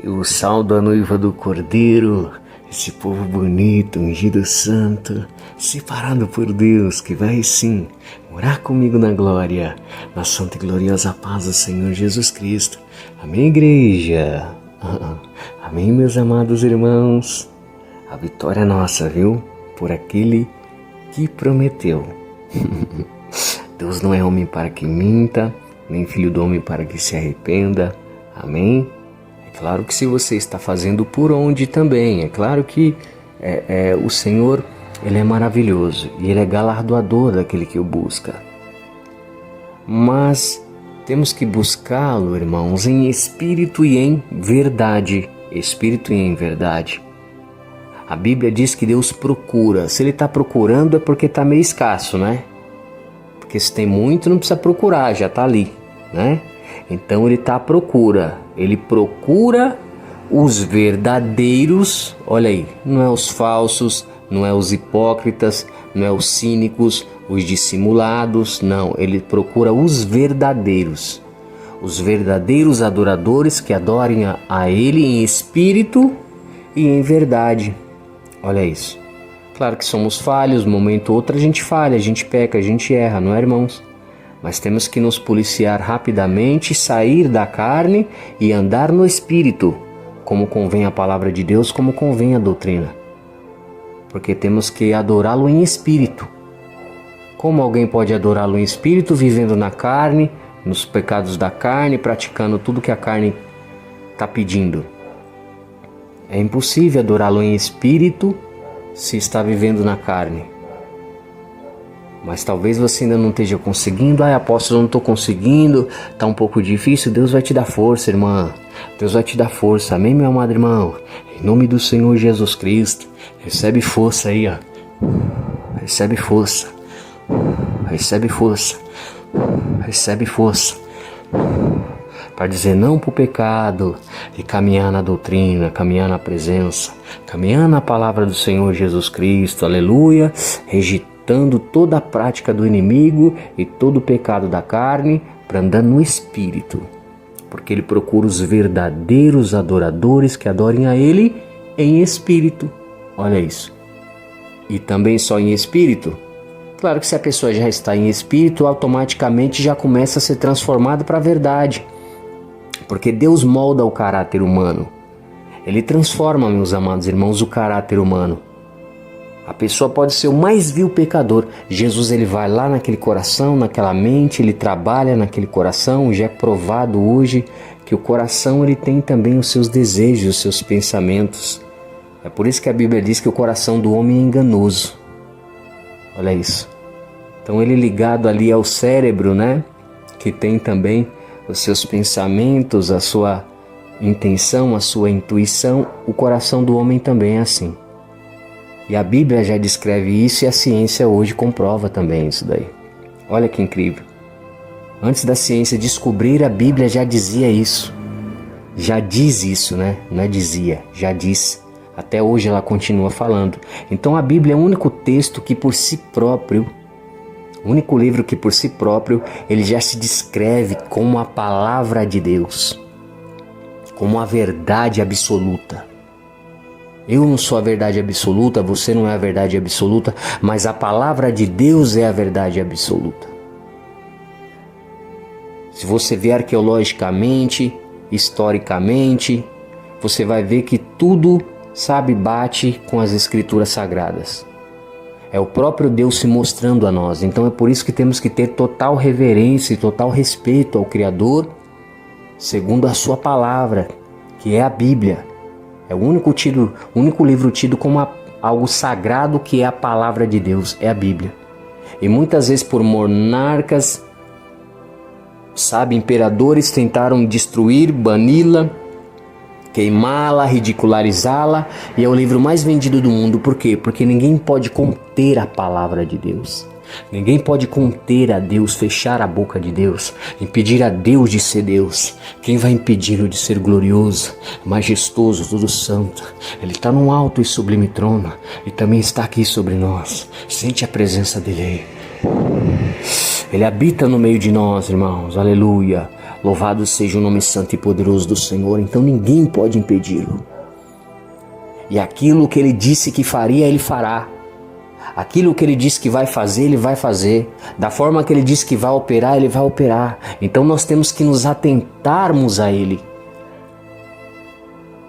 E o sal da noiva do Cordeiro, esse povo bonito, ungido santo, separado por Deus, que vai sim morar comigo na glória, na santa e gloriosa paz do Senhor Jesus Cristo. Amém, igreja? Amém, meus amados irmãos? A vitória é nossa, viu? Por aquele que prometeu. Deus não é homem para que minta, nem filho do homem para que se arrependa. Amém? É claro que se você está fazendo por onde também, é claro que o Senhor, Ele é maravilhoso e Ele é galardoador daquele que o busca. Mas temos que buscá-lo, irmãos, em espírito e em verdade. Espírito e em verdade. A Bíblia diz que Deus procura. Se Ele está procurando é porque está meio escasso, né? Porque se tem muito não precisa procurar, já está ali, né? Então Ele está à procura. Ele procura os verdadeiros, olha aí, não é os falsos, não é os hipócritas, não é os cínicos, os dissimulados, não. Ele procura os verdadeiros adoradores que adorem a Ele em espírito e em verdade. Olha isso. Claro que somos falhos, momento ou outro a gente falha, a gente peca, a gente erra, não é, irmãos? Mas temos que nos policiar rapidamente, sair da carne e andar no espírito, como convém a palavra de Deus, como convém a doutrina. Porque temos que adorá-lo em espírito. Como alguém pode adorá-lo em espírito, vivendo na carne, nos pecados da carne, praticando tudo que a carne está pedindo? É impossível adorá-lo em espírito se está vivendo na carne. Mas talvez você ainda não esteja conseguindo. Apóstolo, eu não estou conseguindo, está um pouco difícil. Deus vai te dar força, irmã. Deus vai te dar força. Amém, meu amado irmão? Em nome do Senhor Jesus Cristo. Recebe força aí, ó. Recebe força. Recebe força. Recebe força. Para dizer não para o pecado e caminhar na doutrina, caminhar na presença, caminhar na palavra do Senhor Jesus Cristo, aleluia, rejeitando toda a prática do inimigo e todo o pecado da carne, para andar no Espírito, porque Ele procura os verdadeiros adoradores que adorem a Ele em Espírito, olha isso, e também só em Espírito. Claro que se a pessoa já está em Espírito, automaticamente já começa a ser transformado para a verdade. Porque Deus molda o caráter humano. Ele transforma, meus amados irmãos, o caráter humano. A pessoa pode ser o mais vil pecador. Jesus, ele vai lá naquele coração, naquela mente, ele trabalha naquele coração. Já é provado hoje que o coração ele tem também os seus desejos, os seus pensamentos. É por isso que a Bíblia diz que o coração do homem é enganoso. Olha isso. Então ele ligado ali ao cérebro, né? Que tem também os seus pensamentos, a sua intenção, a sua intuição, o coração do homem também é assim. E a Bíblia já descreve isso e a ciência hoje comprova também isso daí. Olha que incrível. Antes da ciência descobrir, a Bíblia já dizia isso. Já diz isso, né? Não é dizia, já disse. Até hoje ela continua falando. Então a Bíblia é o único texto que por si próprio, o único livro que por si próprio, ele já se descreve como a palavra de Deus, como a verdade absoluta. Eu não sou a verdade absoluta, você não é a verdade absoluta, mas a palavra de Deus é a verdade absoluta. Se você ver arqueologicamente, historicamente, você vai ver que tudo, bate com as escrituras sagradas. É o próprio Deus se mostrando a nós. Então é por isso que temos que ter total reverência e total respeito ao Criador, segundo a sua palavra, que é a Bíblia. É o único livro tido como algo sagrado, que é a palavra de Deus, é a Bíblia. E muitas vezes por monarcas, imperadores tentaram destruir, bani-la, queimá-la, ridicularizá-la, e é o livro mais vendido do mundo. Por quê? Porque ninguém pode conter a palavra de Deus. Ninguém pode conter a Deus, fechar a boca de Deus, impedir a Deus de ser Deus. Quem vai impedir-o de ser glorioso, majestoso, todo santo? Ele está num alto e sublime trono e também está aqui sobre nós. Sente a presença dele. Ele habita no meio de nós, irmãos, aleluia. Louvado seja o nome santo e poderoso do Senhor, então ninguém pode impedi-lo. E aquilo que ele disse que faria, ele fará. Aquilo que ele disse que vai fazer, ele vai fazer. Da forma que ele disse que vai operar, ele vai operar. Então nós temos que nos atentarmos a ele.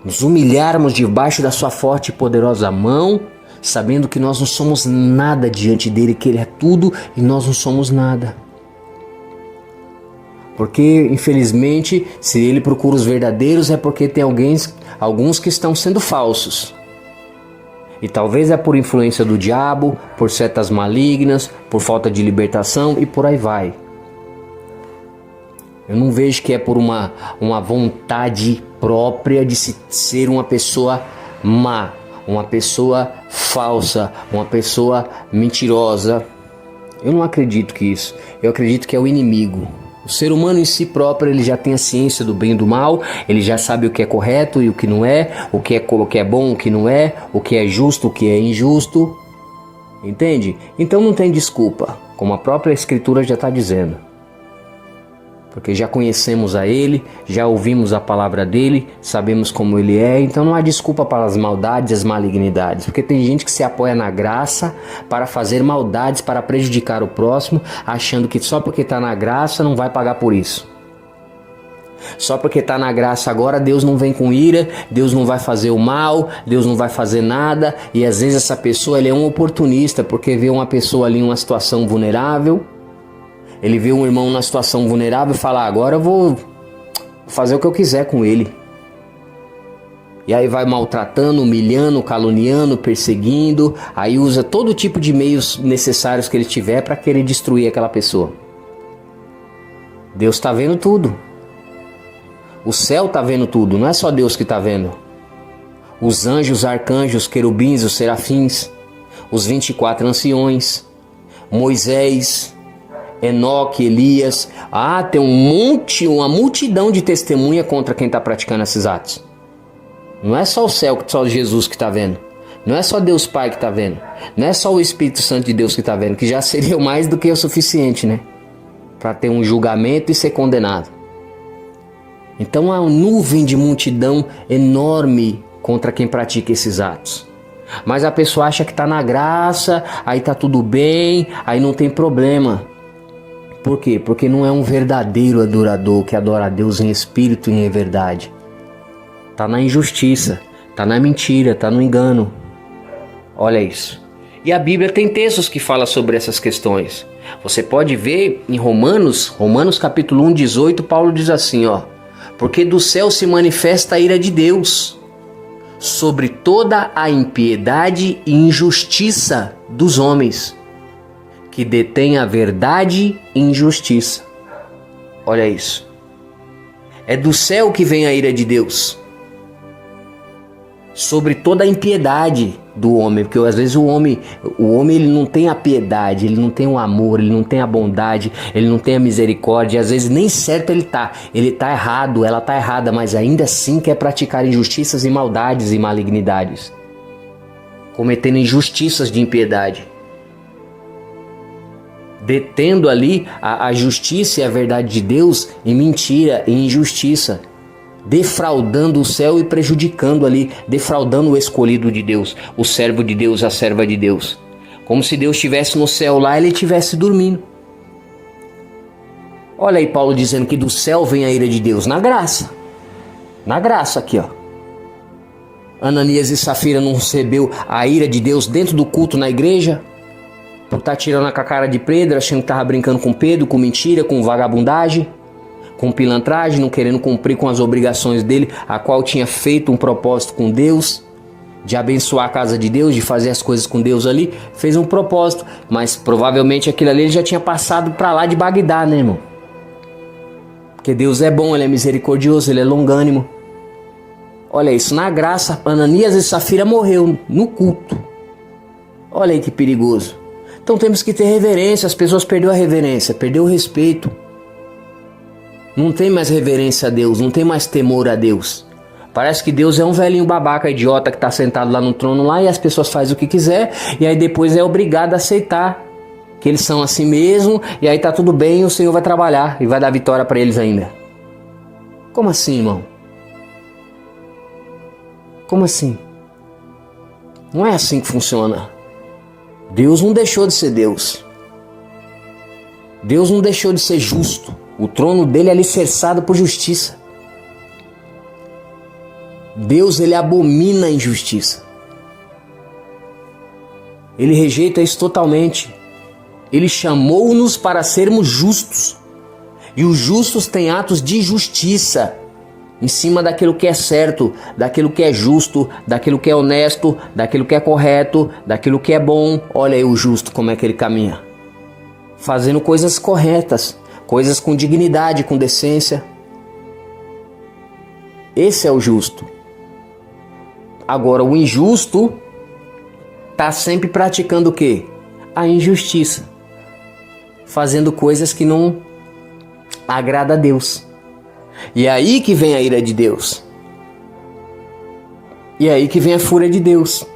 Nos humilharmos debaixo da sua forte e poderosa mão, sabendo que nós não somos nada diante dele, que ele é tudo e nós não somos nada. Porque, infelizmente, se ele procura os verdadeiros é porque tem alguns que estão sendo falsos. E talvez é por influência do diabo, por setas malignas, por falta de libertação e por aí vai. Eu não vejo que é por uma vontade própria de ser uma pessoa má, uma pessoa falsa, uma pessoa mentirosa. Eu não acredito que isso. Eu acredito que é o inimigo. O ser humano em si próprio, ele já tem a ciência do bem e do mal, ele já sabe o que é correto e o que não é, o que é bom, o que não é, o que é justo, o que é injusto. Entende? Então não tem desculpa, como a própria Escritura já está dizendo. Porque já conhecemos a Ele, já ouvimos a palavra dEle, sabemos como Ele é, então não há desculpa para as maldades e as malignidades. Porque tem gente que se apoia na graça para fazer maldades, para prejudicar o próximo, achando que só porque está na graça não vai pagar por isso. Só porque está na graça agora, Deus não vem com ira, Deus não vai fazer o mal, Deus não vai fazer nada. E às vezes essa pessoa ele é um oportunista, porque vê uma pessoa ali em uma situação vulnerável. Ele vê um irmão na situação vulnerável e fala, agora eu vou fazer o que eu quiser com ele. E aí vai maltratando, humilhando, caluniando, perseguindo. Aí usa todo tipo de meios necessários que ele tiver para querer destruir aquela pessoa. Deus está vendo tudo. O céu está vendo tudo, não é só Deus que está vendo. Os anjos, os arcanjos, os querubins, os serafins, os 24 anciões, Moisés, Enoque, Elias. Tem uma multidão de testemunha contra quem está praticando esses atos. Não é só o céu, só Jesus que está vendo. Não é só Deus Pai que está vendo. Não é só o Espírito Santo de Deus que está vendo, que já seria mais do que o suficiente, né? Para ter um julgamento e ser condenado. Então há uma nuvem de multidão enorme contra quem pratica esses atos. Mas a pessoa acha que está na graça, aí está tudo bem, aí não tem problema. Por quê? Porque não é um verdadeiro adorador que adora a Deus em espírito e em verdade. Está na injustiça, está na mentira, está no engano. Olha isso. E a Bíblia tem textos que falam sobre essas questões. Você pode ver em Romanos capítulo 1, 18, Paulo diz assim, porque do céu se manifesta a ira de Deus sobre toda a impiedade e injustiça dos homens, que detém a verdade e injustiça. Olha isso. É do céu que vem a ira de Deus sobre toda a impiedade do homem, porque às vezes o homem ele não tem a piedade, ele não tem o amor, ele não tem a bondade, ele não tem a misericórdia, às vezes nem certo ele tá errado, ela tá errada, mas ainda assim quer praticar injustiças e maldades e malignidades, cometendo injustiças de impiedade, detendo ali a justiça e a verdade de Deus em mentira e injustiça, defraudando o céu e prejudicando ali, defraudando o escolhido de Deus, o servo de Deus, a serva de Deus. Como se Deus estivesse no céu lá e ele estivesse dormindo. Olha aí Paulo dizendo que do céu vem a ira de Deus, na graça. Na graça aqui, Ananias e Safira não recebeu a ira de Deus dentro do culto na igreja? Por estar tirando com a cara de Pedro, achando que estava brincando com Pedro, com mentira, com vagabundagem, com pilantragem, não querendo cumprir com as obrigações dele, a qual tinha feito um propósito com Deus, de abençoar a casa de Deus, de fazer as coisas com Deus ali, fez um propósito, mas provavelmente aquilo ali ele já tinha passado para lá de Bagdá, né, irmão? Porque Deus é bom, ele é misericordioso, ele é longânimo. Olha isso, na graça, Ananias e Safira morreu no culto. Olha aí que perigoso. Então temos que ter reverência, as pessoas perderam a reverência, perdeu o respeito. Não tem mais reverência a Deus, não tem mais temor a Deus. Parece que Deus é um velhinho babaca, idiota que está sentado lá no trono lá e as pessoas fazem o que quiser e aí depois é obrigado a aceitar que eles são assim mesmo e aí tá tudo bem, o Senhor vai trabalhar e vai dar vitória para eles ainda. Como assim, irmão? Como assim? Não é assim que funciona. Deus não deixou de ser Deus. Deus não deixou de ser justo. O trono dele é alicerçado por justiça. Deus, ele abomina a injustiça. Ele rejeita isso totalmente. Ele chamou-nos para sermos justos. E os justos têm atos de justiça em cima daquilo que é certo, daquilo que é justo, daquilo que é honesto, daquilo que é correto, daquilo que é bom. Olha aí o justo como é que ele caminha. Fazendo coisas corretas, coisas com dignidade, com decência. Esse é o justo. Agora, o injusto está sempre praticando o quê? A injustiça. Fazendo coisas que não agrada a Deus. E é aí que vem a ira de Deus. E é aí que vem a fúria de Deus.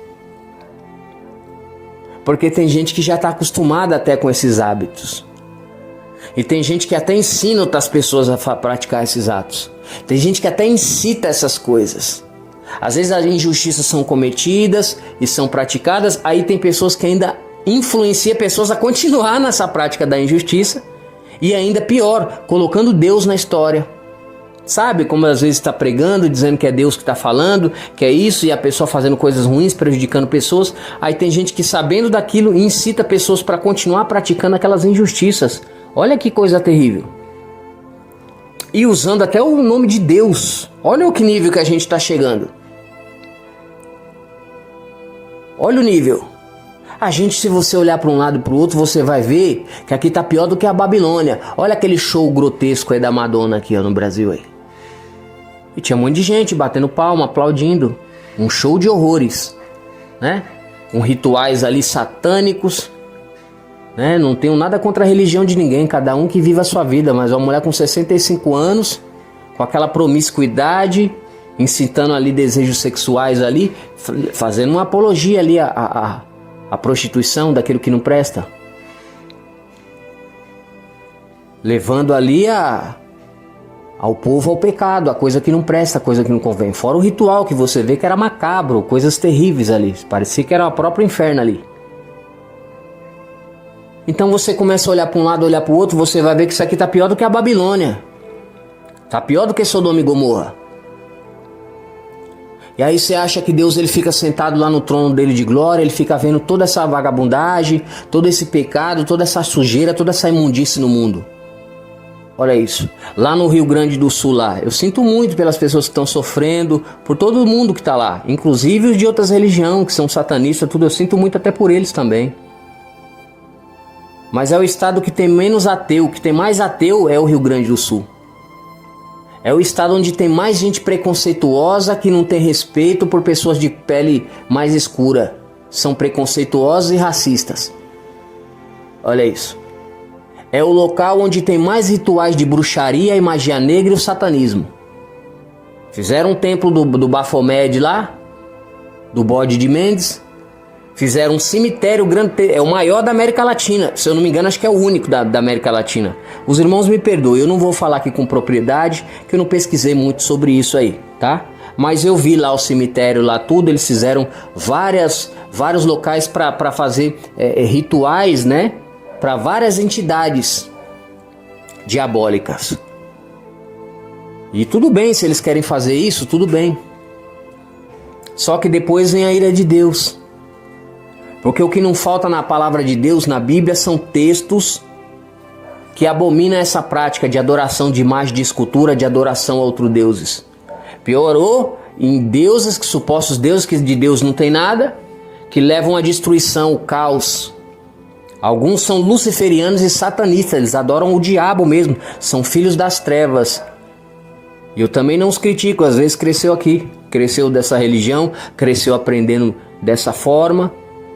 Porque tem gente que já está acostumada até com esses hábitos. E tem gente que até ensina outras pessoas a praticar esses atos. Tem gente que até incita essas coisas. Às vezes as injustiças são cometidas e são praticadas, aí tem pessoas que ainda influenciam pessoas a continuar nessa prática da injustiça e ainda pior, colocando Deus na história. Sabe como às vezes está pregando, dizendo que é Deus que está falando, que é isso, e a pessoa fazendo coisas ruins, prejudicando pessoas. Aí tem gente que sabendo daquilo incita pessoas para continuar praticando aquelas injustiças. Olha que coisa terrível. E usando até o nome de Deus. Olha o que nível que a gente está chegando. Olha o nível. A gente, se você olhar para um lado e para o outro, você vai ver que aqui está pior do que a Babilônia. Olha aquele show grotesco aí da Madonna aqui ó, no Brasil aí. E tinha um monte de gente batendo palma, aplaudindo. Um show de horrores, né? Com rituais ali satânicos, né? Não tenho nada contra a religião de ninguém, cada um que viva a sua vida. Mas uma mulher com 65 anos, com aquela promiscuidade, incitando ali desejos sexuais ali, fazendo uma apologia ali a prostituição, daquilo que não presta. Levando ali ao povo ao pecado, a coisa que não presta, a coisa que não convém. Fora o ritual que você vê que era macabro, coisas terríveis ali. Parecia que era o próprio inferno ali. Então você começa a olhar para um lado, olhar para o outro, você vai ver que isso aqui está pior do que a Babilônia. Está pior do que Sodoma e Gomorra. E aí você acha que Deus ele fica sentado lá no trono dele de glória, ele fica vendo toda essa vagabundagem, todo esse pecado, toda essa sujeira, toda essa imundície no mundo. Olha isso. Lá no Rio Grande do Sul, lá, eu sinto muito pelas pessoas que estão sofrendo, por todo mundo que está lá, inclusive os de outras religiões, que são satanistas, tudo, eu sinto muito até por eles também. Mas é o estado que tem menos ateu, que tem mais ateu é o Rio Grande do Sul. É o estado onde tem mais gente preconceituosa que não tem respeito por pessoas de pele mais escura. São preconceituosos e racistas. Olha isso. É o local onde tem mais rituais de bruxaria e magia negra e o satanismo. Fizeram um templo do Baphomet lá, do bode de Mendes. Fizeram um cemitério grande, é o maior da América Latina. Se eu não me engano, acho que é o único da América Latina. Os irmãos me perdoem, eu não vou falar aqui com propriedade, que eu não pesquisei muito sobre isso aí, tá? Mas eu vi lá o cemitério, lá tudo, eles fizeram vários locais para fazer rituais, né? Para várias entidades diabólicas. E tudo bem, se eles querem fazer isso, tudo bem. Só que depois vem a ira de Deus. Porque o que não falta na palavra de Deus, na Bíblia, são textos que abominam essa prática de adoração de imagem de escultura, de adoração a outros deuses. Piorou em deuses, que supostos deuses, que de Deus não tem nada, que levam à destruição, o caos. Alguns são luciferianos e satanistas, eles adoram o diabo mesmo, são filhos das trevas. E eu também não os critico, às vezes cresceu aqui, cresceu dessa religião, cresceu aprendendo dessa forma.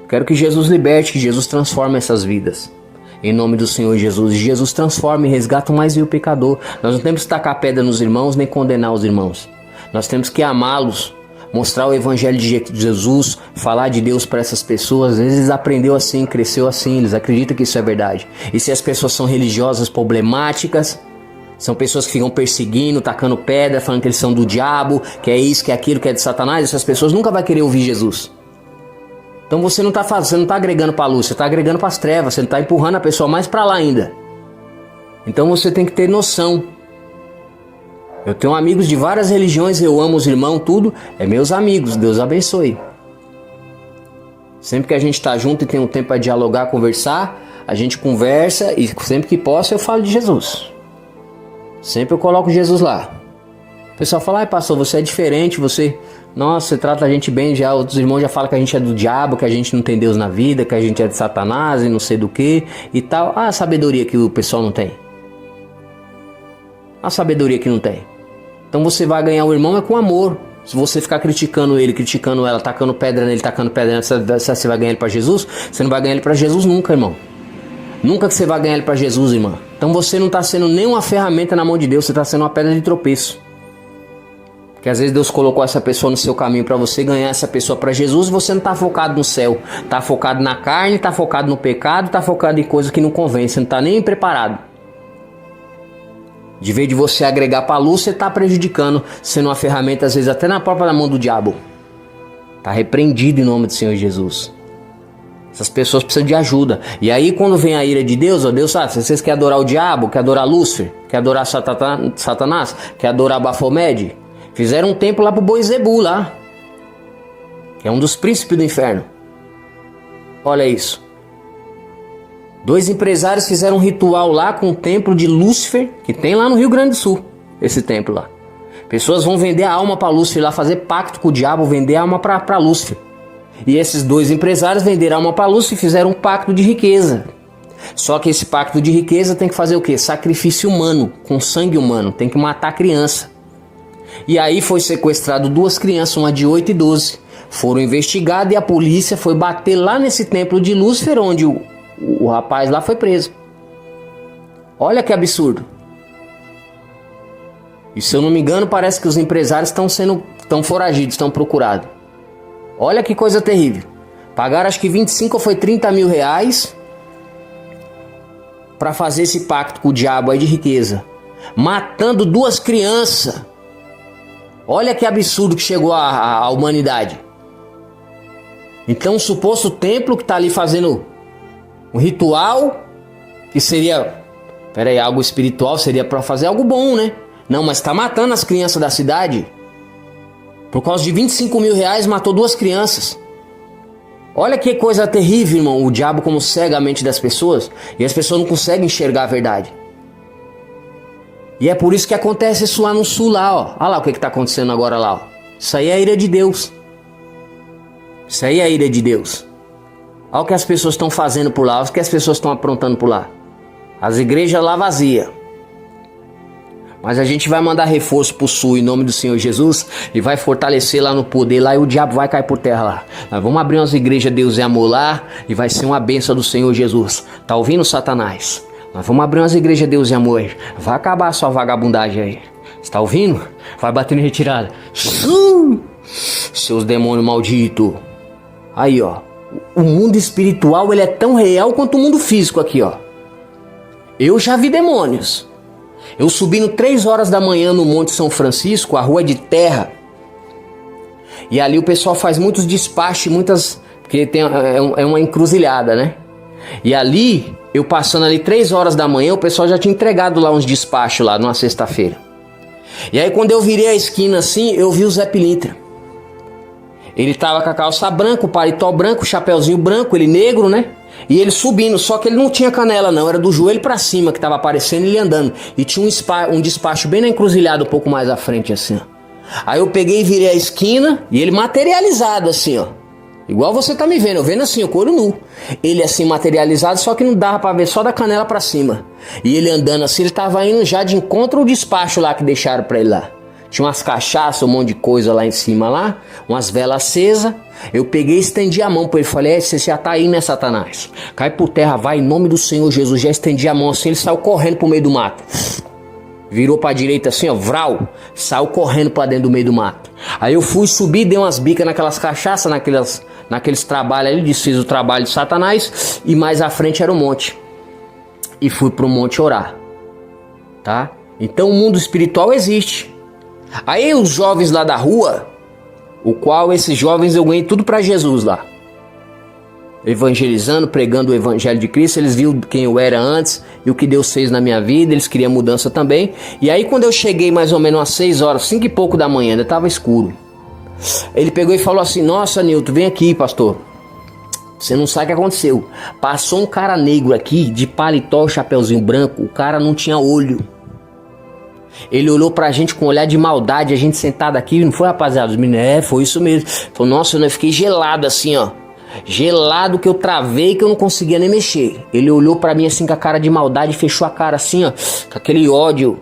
Quero que Jesus liberte, que Jesus transforme essas vidas. Em nome do Senhor Jesus. Jesus transforma e resgata o mais vil pecador. Nós não temos que tacar pedra nos irmãos, nem condenar os irmãos. Nós temos que amá-los, mostrar o evangelho de Jesus, falar de Deus para essas pessoas. Às vezes eles aprendeu assim, cresceu assim, eles acreditam que isso é verdade. E se as pessoas são religiosas problemáticas, São pessoas que ficam perseguindo, tacando pedra, falando que eles são do diabo, que é isso, que é aquilo, que é de Satanás. Essas pessoas nunca vão querer ouvir Jesus. Então você não está agregando para a luz, você está agregando para as trevas, você está empurrando a pessoa mais para lá ainda. Então você tem que ter noção. Eu tenho amigos de várias religiões, eu amo os irmãos, tudo. É meus amigos, Deus abençoe. Sempre que a gente está junto e tem um tempo para dialogar, conversar, a gente conversa e sempre que posso eu falo de Jesus. Sempre eu coloco Jesus lá. O pessoal fala, ai pastor, você é diferente, nossa, você trata a gente bem, já outros irmãos já falam que a gente é do diabo, que a gente não tem Deus na vida, que a gente é de Satanás e não sei do que e tal. Ah, a sabedoria que o pessoal não tem. A sabedoria que não tem. Então você vai ganhar o irmão é com amor. Se você ficar criticando ele, criticando ela, tacando pedra nele, você vai ganhar ele para Jesus? Você não vai ganhar ele para Jesus nunca, irmão. Nunca que você vai ganhar ele para Jesus, irmão. Então você não está sendo nem uma ferramenta na mão de Deus, você está sendo uma pedra de tropeço. Porque às vezes Deus colocou essa pessoa no seu caminho para você ganhar essa pessoa para Jesus e você não está focado no céu. Está focado na carne, está focado no pecado, está focado em coisas que não convém, você não está nem preparado. De vez de você agregar para a luz, você está prejudicando, sendo uma ferramenta, às vezes até na própria mão do diabo. Está repreendido em nome do Senhor Jesus. Essas pessoas precisam de ajuda. E aí quando vem a ira de Deus, ó, Deus sabe, se vocês querem adorar o diabo, querem adorar Lúcifer, querem adorar Satanás, querem adorar Bafomede, fizeram um templo lá pro Boizebu lá, que é um dos príncipes do inferno. Olha isso. 2 empresários fizeram um ritual lá com o templo de Lúcifer, que tem lá no Rio Grande do Sul, esse templo lá. Pessoas vão vender a alma para Lúcifer lá, fazer pacto com o diabo, vender a alma para Lúcifer. E esses 2 empresários venderam a alma para Lúcifer e fizeram um pacto de riqueza. Só que esse pacto de riqueza tem que fazer o quê? Sacrifício humano, com sangue humano, tem que matar a criança. E aí foi sequestrado 2 crianças, uma de 8 e 12. Foram investigados e a polícia foi bater lá nesse templo de Lúcifer, onde o rapaz lá foi preso. Olha que absurdo. E se eu não me engano, parece que os empresários estão foragidos, estão procurados. Olha que coisa terrível. Pagaram acho que 25 ou foi 30 mil reais para fazer esse pacto com o diabo aí de riqueza. Matando 2 crianças. Olha que absurdo que chegou a humanidade. Então o suposto templo que está ali fazendo um ritual, que seria, algo espiritual, seria para fazer algo bom, né? Não, mas está matando as crianças da cidade. Por causa de 25 mil reais matou 2 crianças. Olha que coisa terrível, irmão. O diabo como cega a mente das pessoas. E as pessoas não conseguem enxergar a verdade. E é por isso que acontece isso lá no sul, lá, ó. Olha lá o que está acontecendo agora lá, ó. Isso aí é a ira de Deus. Isso aí é a ira de Deus. Olha o que as pessoas estão fazendo por lá. Olha o que as pessoas estão aprontando por lá. As igrejas lá vazias. Mas a gente vai mandar reforço pro sul em nome do Senhor Jesus e vai fortalecer lá no poder lá e o diabo vai cair por terra lá. Nós vamos abrir umas igrejas Deus e Amor lá e vai ser uma bênção do Senhor Jesus. Tá ouvindo, Satanás? Nós vamos abrir umas igrejas Deus e Amor aí. Vai acabar a sua vagabundagem aí. Você tá ouvindo? Vai bater em retirada. Seus demônios malditos. Aí, ó. O mundo espiritual ele é tão real quanto o mundo físico aqui, ó. Eu já vi demônios. Eu subindo 3 horas da manhã no Monte São Francisco, a rua é de terra. E ali o pessoal faz muitos despachos, porque é uma encruzilhada, né? E ali, eu passando ali 3 horas da manhã, o pessoal já tinha entregado lá uns despachos lá, numa sexta-feira. E aí quando eu virei a esquina assim, eu vi o Zé Pilintra. Ele tava com a calça branca, o paletó branco, o chapeuzinho branco, ele negro, né? E ele subindo, só que ele não tinha canela não, era do joelho pra cima que tava aparecendo ele andando. E tinha um despacho bem na encruzilhada, um pouco mais à frente assim, ó. Aí eu peguei e virei a esquina e ele materializado assim, ó. Igual você tá me vendo, eu vendo assim, o couro nu. Ele assim materializado, só que não dava pra ver, só da canela pra cima. E ele andando assim, ele tava indo já de encontro ao despacho lá que deixaram pra ele lá. Tinha umas cachaças, um monte de coisa lá em cima lá, umas velas acesas. Eu peguei e estendi a mão pra ele, falei, você já tá aí, né, Satanás? Cai por terra, vai, em nome do Senhor Jesus. Já estendi a mão assim, ele saiu correndo pro meio do mato. Virou pra direita assim, ó, vral, saiu correndo pra dentro do meio do mato. Aí eu fui subir, dei umas bicas naquelas cachaças, naqueles trabalhos ali, desfiz o trabalho de Satanás. E mais à frente era o monte. E fui pro monte orar, tá? Então o mundo espiritual existe. Aí os jovens lá da rua, o qual esses jovens eu ganhei tudo para Jesus lá. Evangelizando, pregando o evangelho de Cristo, eles viram quem eu era antes e o que Deus fez na minha vida, eles queriam mudança também. E aí quando eu cheguei mais ou menos às 6 horas, 5 e pouco da manhã, ainda estava escuro. Ele pegou e falou assim: nossa, Nilton, vem aqui, pastor. Você não sabe o que aconteceu. Passou um cara negro aqui, de paletó, chapeuzinho branco, o cara não tinha olho. Ele olhou pra gente com um olhar de maldade, a gente sentado aqui, não foi, rapaziada? Os meninos, foi isso mesmo. Falou, nossa, eu fiquei gelado assim, ó. Gelado que eu travei, que eu não conseguia nem mexer. Ele olhou pra mim assim com a cara de maldade, fechou a cara assim, ó, com aquele ódio.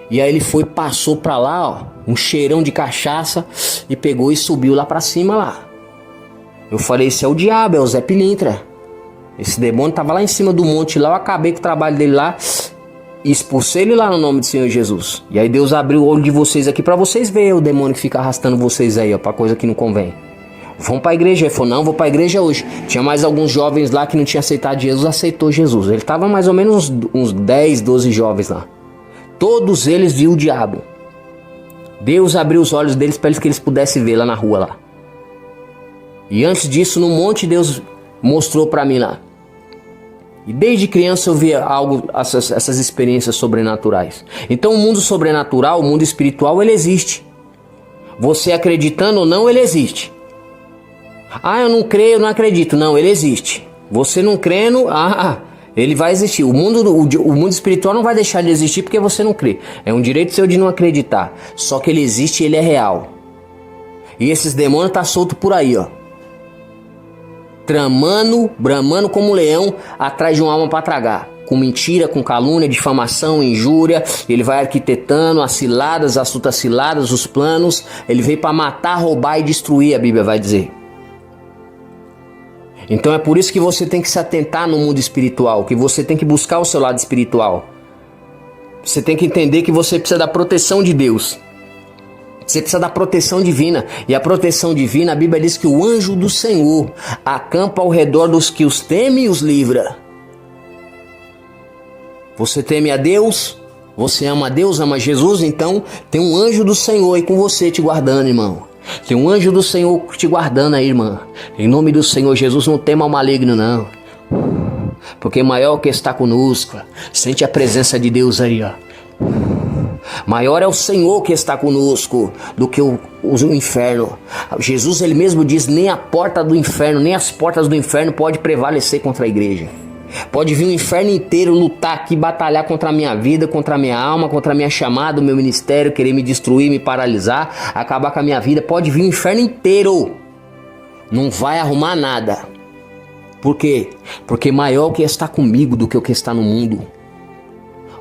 E aí ele foi, passou pra lá, ó, um cheirão de cachaça, e pegou e subiu lá pra cima lá. Eu falei, esse é o diabo, é o Zé Pilintra. Esse demônio tava lá em cima do monte lá, eu acabei com o trabalho dele lá e expulsei ele lá no nome do Senhor Jesus. E aí Deus abriu o olho de vocês aqui pra vocês verem o demônio que fica arrastando vocês aí, ó, pra coisa que não convém. Vão pra igreja. Ele falou, não, vou pra igreja hoje. Tinha mais alguns jovens lá que não tinham aceitado Jesus, aceitou Jesus. Ele tava mais ou menos uns 10, 12 jovens lá. Todos eles viam o diabo. Deus abriu os olhos deles para que eles pudessem ver lá na rua lá. E antes disso, no monte, Deus mostrou para mim lá. E desde criança eu via essas experiências sobrenaturais. Então o mundo sobrenatural, o mundo espiritual, ele existe. Você acreditando ou não, ele existe. Ah, eu não creio, eu não acredito. Não, ele existe. Você não crendo, ele vai existir. O mundo espiritual não vai deixar de existir porque você não crê. É um direito seu de não acreditar. Só que ele existe e ele é real. E esses demônios estão soltos por aí, ó. Bramando como um leão atrás de uma alma para tragar. Com mentira, com calúnia, difamação, injúria. Ele vai arquitetando as ciladas, as astutas ciladas, os planos. Ele veio para matar, roubar e destruir, a Bíblia vai dizer. Então é por isso que você tem que se atentar no mundo espiritual, que você tem que buscar o seu lado espiritual. Você tem que entender que você precisa da proteção de Deus. Você precisa da proteção divina. E a proteção divina, a Bíblia diz que o anjo do Senhor acampa ao redor dos que os temem e os livra. Você teme a Deus? Você ama a Deus, ama Jesus? Então tem um anjo do Senhor aí com você te guardando, irmão. Tem um anjo do Senhor te guardando aí, irmã. Em nome do Senhor Jesus, não tema o maligno, não. Porque maior que está conosco. Sente a presença de Deus aí, ó. Maior é o Senhor que está conosco do que o inferno. Jesus, ele mesmo diz, nem a porta do inferno, nem as portas do inferno pode prevalecer contra a igreja. Pode vir o inferno inteiro lutar aqui, batalhar contra a minha vida, contra a minha alma, contra a minha chamada, o meu ministério, querer me destruir, me paralisar, acabar com a minha vida. Pode vir o inferno inteiro. Não vai arrumar nada. Por quê? Porque maior o que está comigo do que o que está no mundo.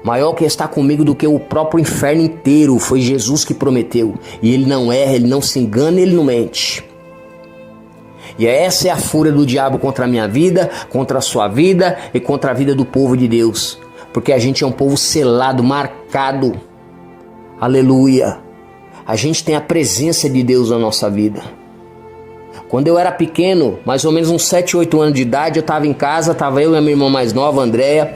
Maior que está comigo do que o próprio inferno inteiro. Foi Jesus que prometeu. E ele não erra, ele não se engana, ele não mente. E essa é a fúria do diabo contra a minha vida, contra a sua vida e contra a vida do povo de Deus. Porque a gente é um povo selado, marcado. Aleluia. A gente tem a presença de Deus na nossa vida. Quando eu era pequeno, mais ou menos uns 7, 8 anos de idade, eu estava em casa, estava eu e a minha irmã mais nova, Andréia.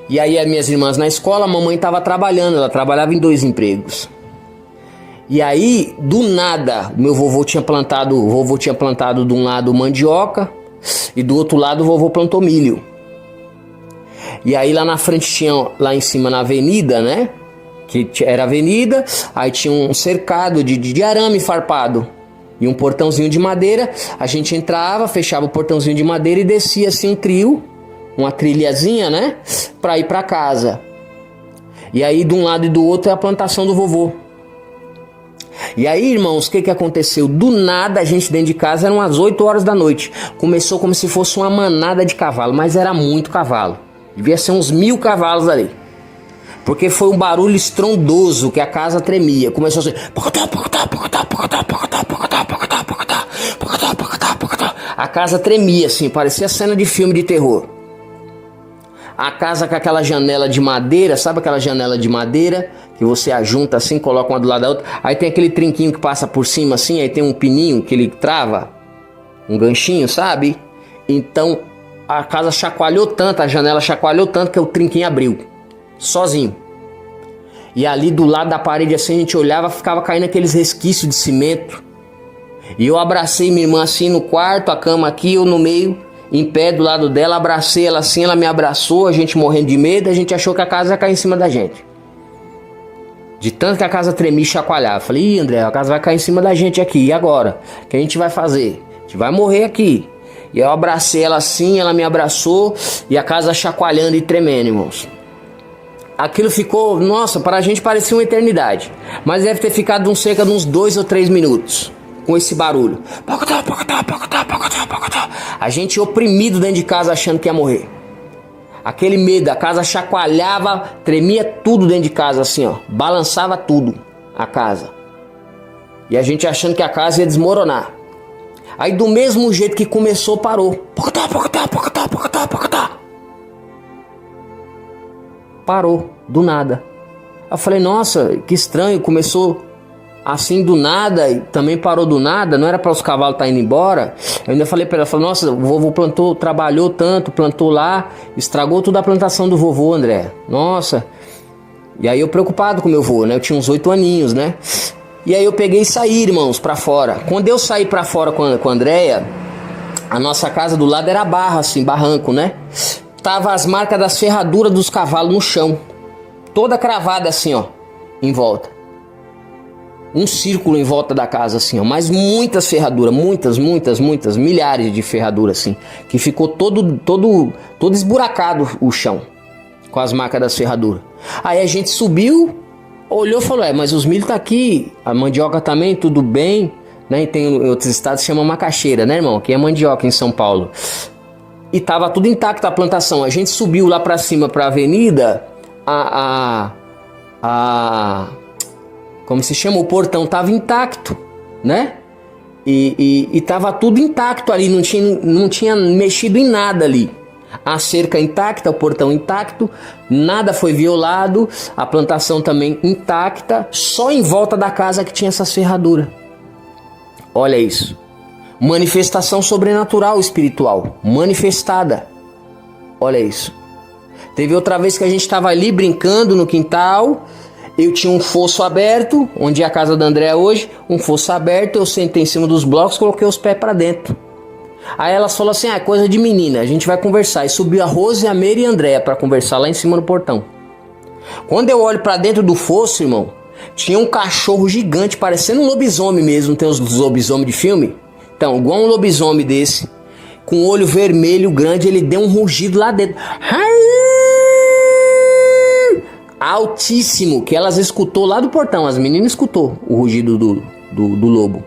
E aí as minhas irmãs na escola, a mamãe estava trabalhando, ela trabalhava em 2 empregos. E aí, do nada, o vovô tinha plantado de um lado mandioca e do outro lado o vovô plantou milho. E aí lá na frente tinha, lá em cima na avenida, né? Que era avenida, aí tinha um cercado de arame farpado e um portãozinho de madeira. A gente entrava, fechava o portãozinho de madeira e descia assim um trio, uma trilhazinha, né? Pra ir pra casa. E aí de um lado e do outro é a plantação do vovô. E aí, irmãos, o que aconteceu? Do nada, a gente dentro de casa, eram umas 8 horas da noite. Começou como se fosse uma manada de cavalo, mas era muito cavalo. Devia ser uns 1000 cavalos ali. Porque foi um barulho estrondoso que a casa tremia. Começou assim... A casa tremia assim, parecia cena de filme de terror. A casa com aquela janela de madeira, sabe aquela janela de madeira que você ajunta assim, coloca uma do lado da outra? Aí tem aquele trinquinho que passa por cima assim, aí tem um pininho que ele trava, um ganchinho, sabe? Então a casa chacoalhou tanto, a janela chacoalhou tanto que o trinquinho abriu. sozinho. E ali do lado da parede assim a gente olhava, ficava caindo aqueles resquícios de cimento. E eu abracei minha irmã assim no quarto, a cama aqui, eu no meio, em pé do lado dela, abracei ela assim, ela me abraçou, a gente morrendo de medo, a gente achou que a casa ia cair em cima da gente. De tanto que a casa tremia e chacoalhava. Falei, ih, André, a casa vai cair em cima da gente aqui, e agora? O que a gente vai fazer? A gente vai morrer aqui. E eu abracei ela assim, ela me abraçou, e a casa chacoalhando e tremendo, irmãos. Aquilo ficou, nossa, para a gente parecia uma eternidade. Mas deve ter ficado cerca de uns 2 ou 3 minutos. Com esse barulho. A gente oprimido dentro de casa achando que ia morrer. Aquele medo, a casa chacoalhava, tremia tudo dentro de casa assim, ó. Balançava tudo, a casa. E a gente achando que a casa ia desmoronar. Aí do mesmo jeito que começou, parou. Parou, do nada. Eu falei, nossa, que estranho, começou assim do nada e também parou do nada, não era para os cavalos estar indo embora. Eu ainda falei para ela, falei, nossa, o vovô plantou, trabalhou tanto, plantou lá, estragou toda a plantação do vovô, André. Nossa. E aí eu preocupado com meu vô, né? Eu tinha uns 8 aninhos, né? E aí eu peguei e saí, irmãos, para fora. Quando eu saí para fora com a Andréia, a nossa casa do lado era barra, assim, barranco, né? Tava as marcas das ferraduras dos cavalos no chão. Toda cravada assim, ó, em volta. Um círculo em volta da casa assim, ó. Mas muitas ferraduras, muitas, milhares de ferraduras assim. Que ficou todo esburacado o chão. Com as marcas das ferraduras. Aí a gente subiu, olhou e falou, mas os milho tá aqui. A mandioca também, tudo bem. Né? E tem em outros estados que chama macaxeira, né, irmão? Aqui é mandioca em São Paulo. E tava tudo intacto a plantação. A gente subiu lá pra cima, pra avenida. Como se chama? O portão tava intacto, né? E tava tudo intacto ali. Não tinha mexido em nada ali. A cerca intacta, o portão intacto. Nada foi violado. A plantação também intacta. Só em volta da casa que tinha essas ferraduras. Olha isso. Manifestação sobrenatural espiritual. Manifestada. Olha isso. Teve outra vez que a gente estava ali brincando no quintal. Eu tinha um fosso aberto, onde é a casa da Andréa hoje. Um fosso aberto, eu sentei em cima dos blocos, coloquei os pés para dentro. Aí elas falaram assim, é coisa de menina, a gente vai conversar. E subiu a Rose, a Meire e a Andréa para conversar lá em cima no portão. Quando eu olho para dentro do fosso, irmão, tinha um cachorro gigante, parecendo um lobisomem mesmo. Tem os lobisomens de filme? Então, igual um lobisomem desse, com olho vermelho grande, ele deu um rugido lá dentro. Altíssimo, que elas escutou lá do portão. As meninas escutou o rugido do lobo.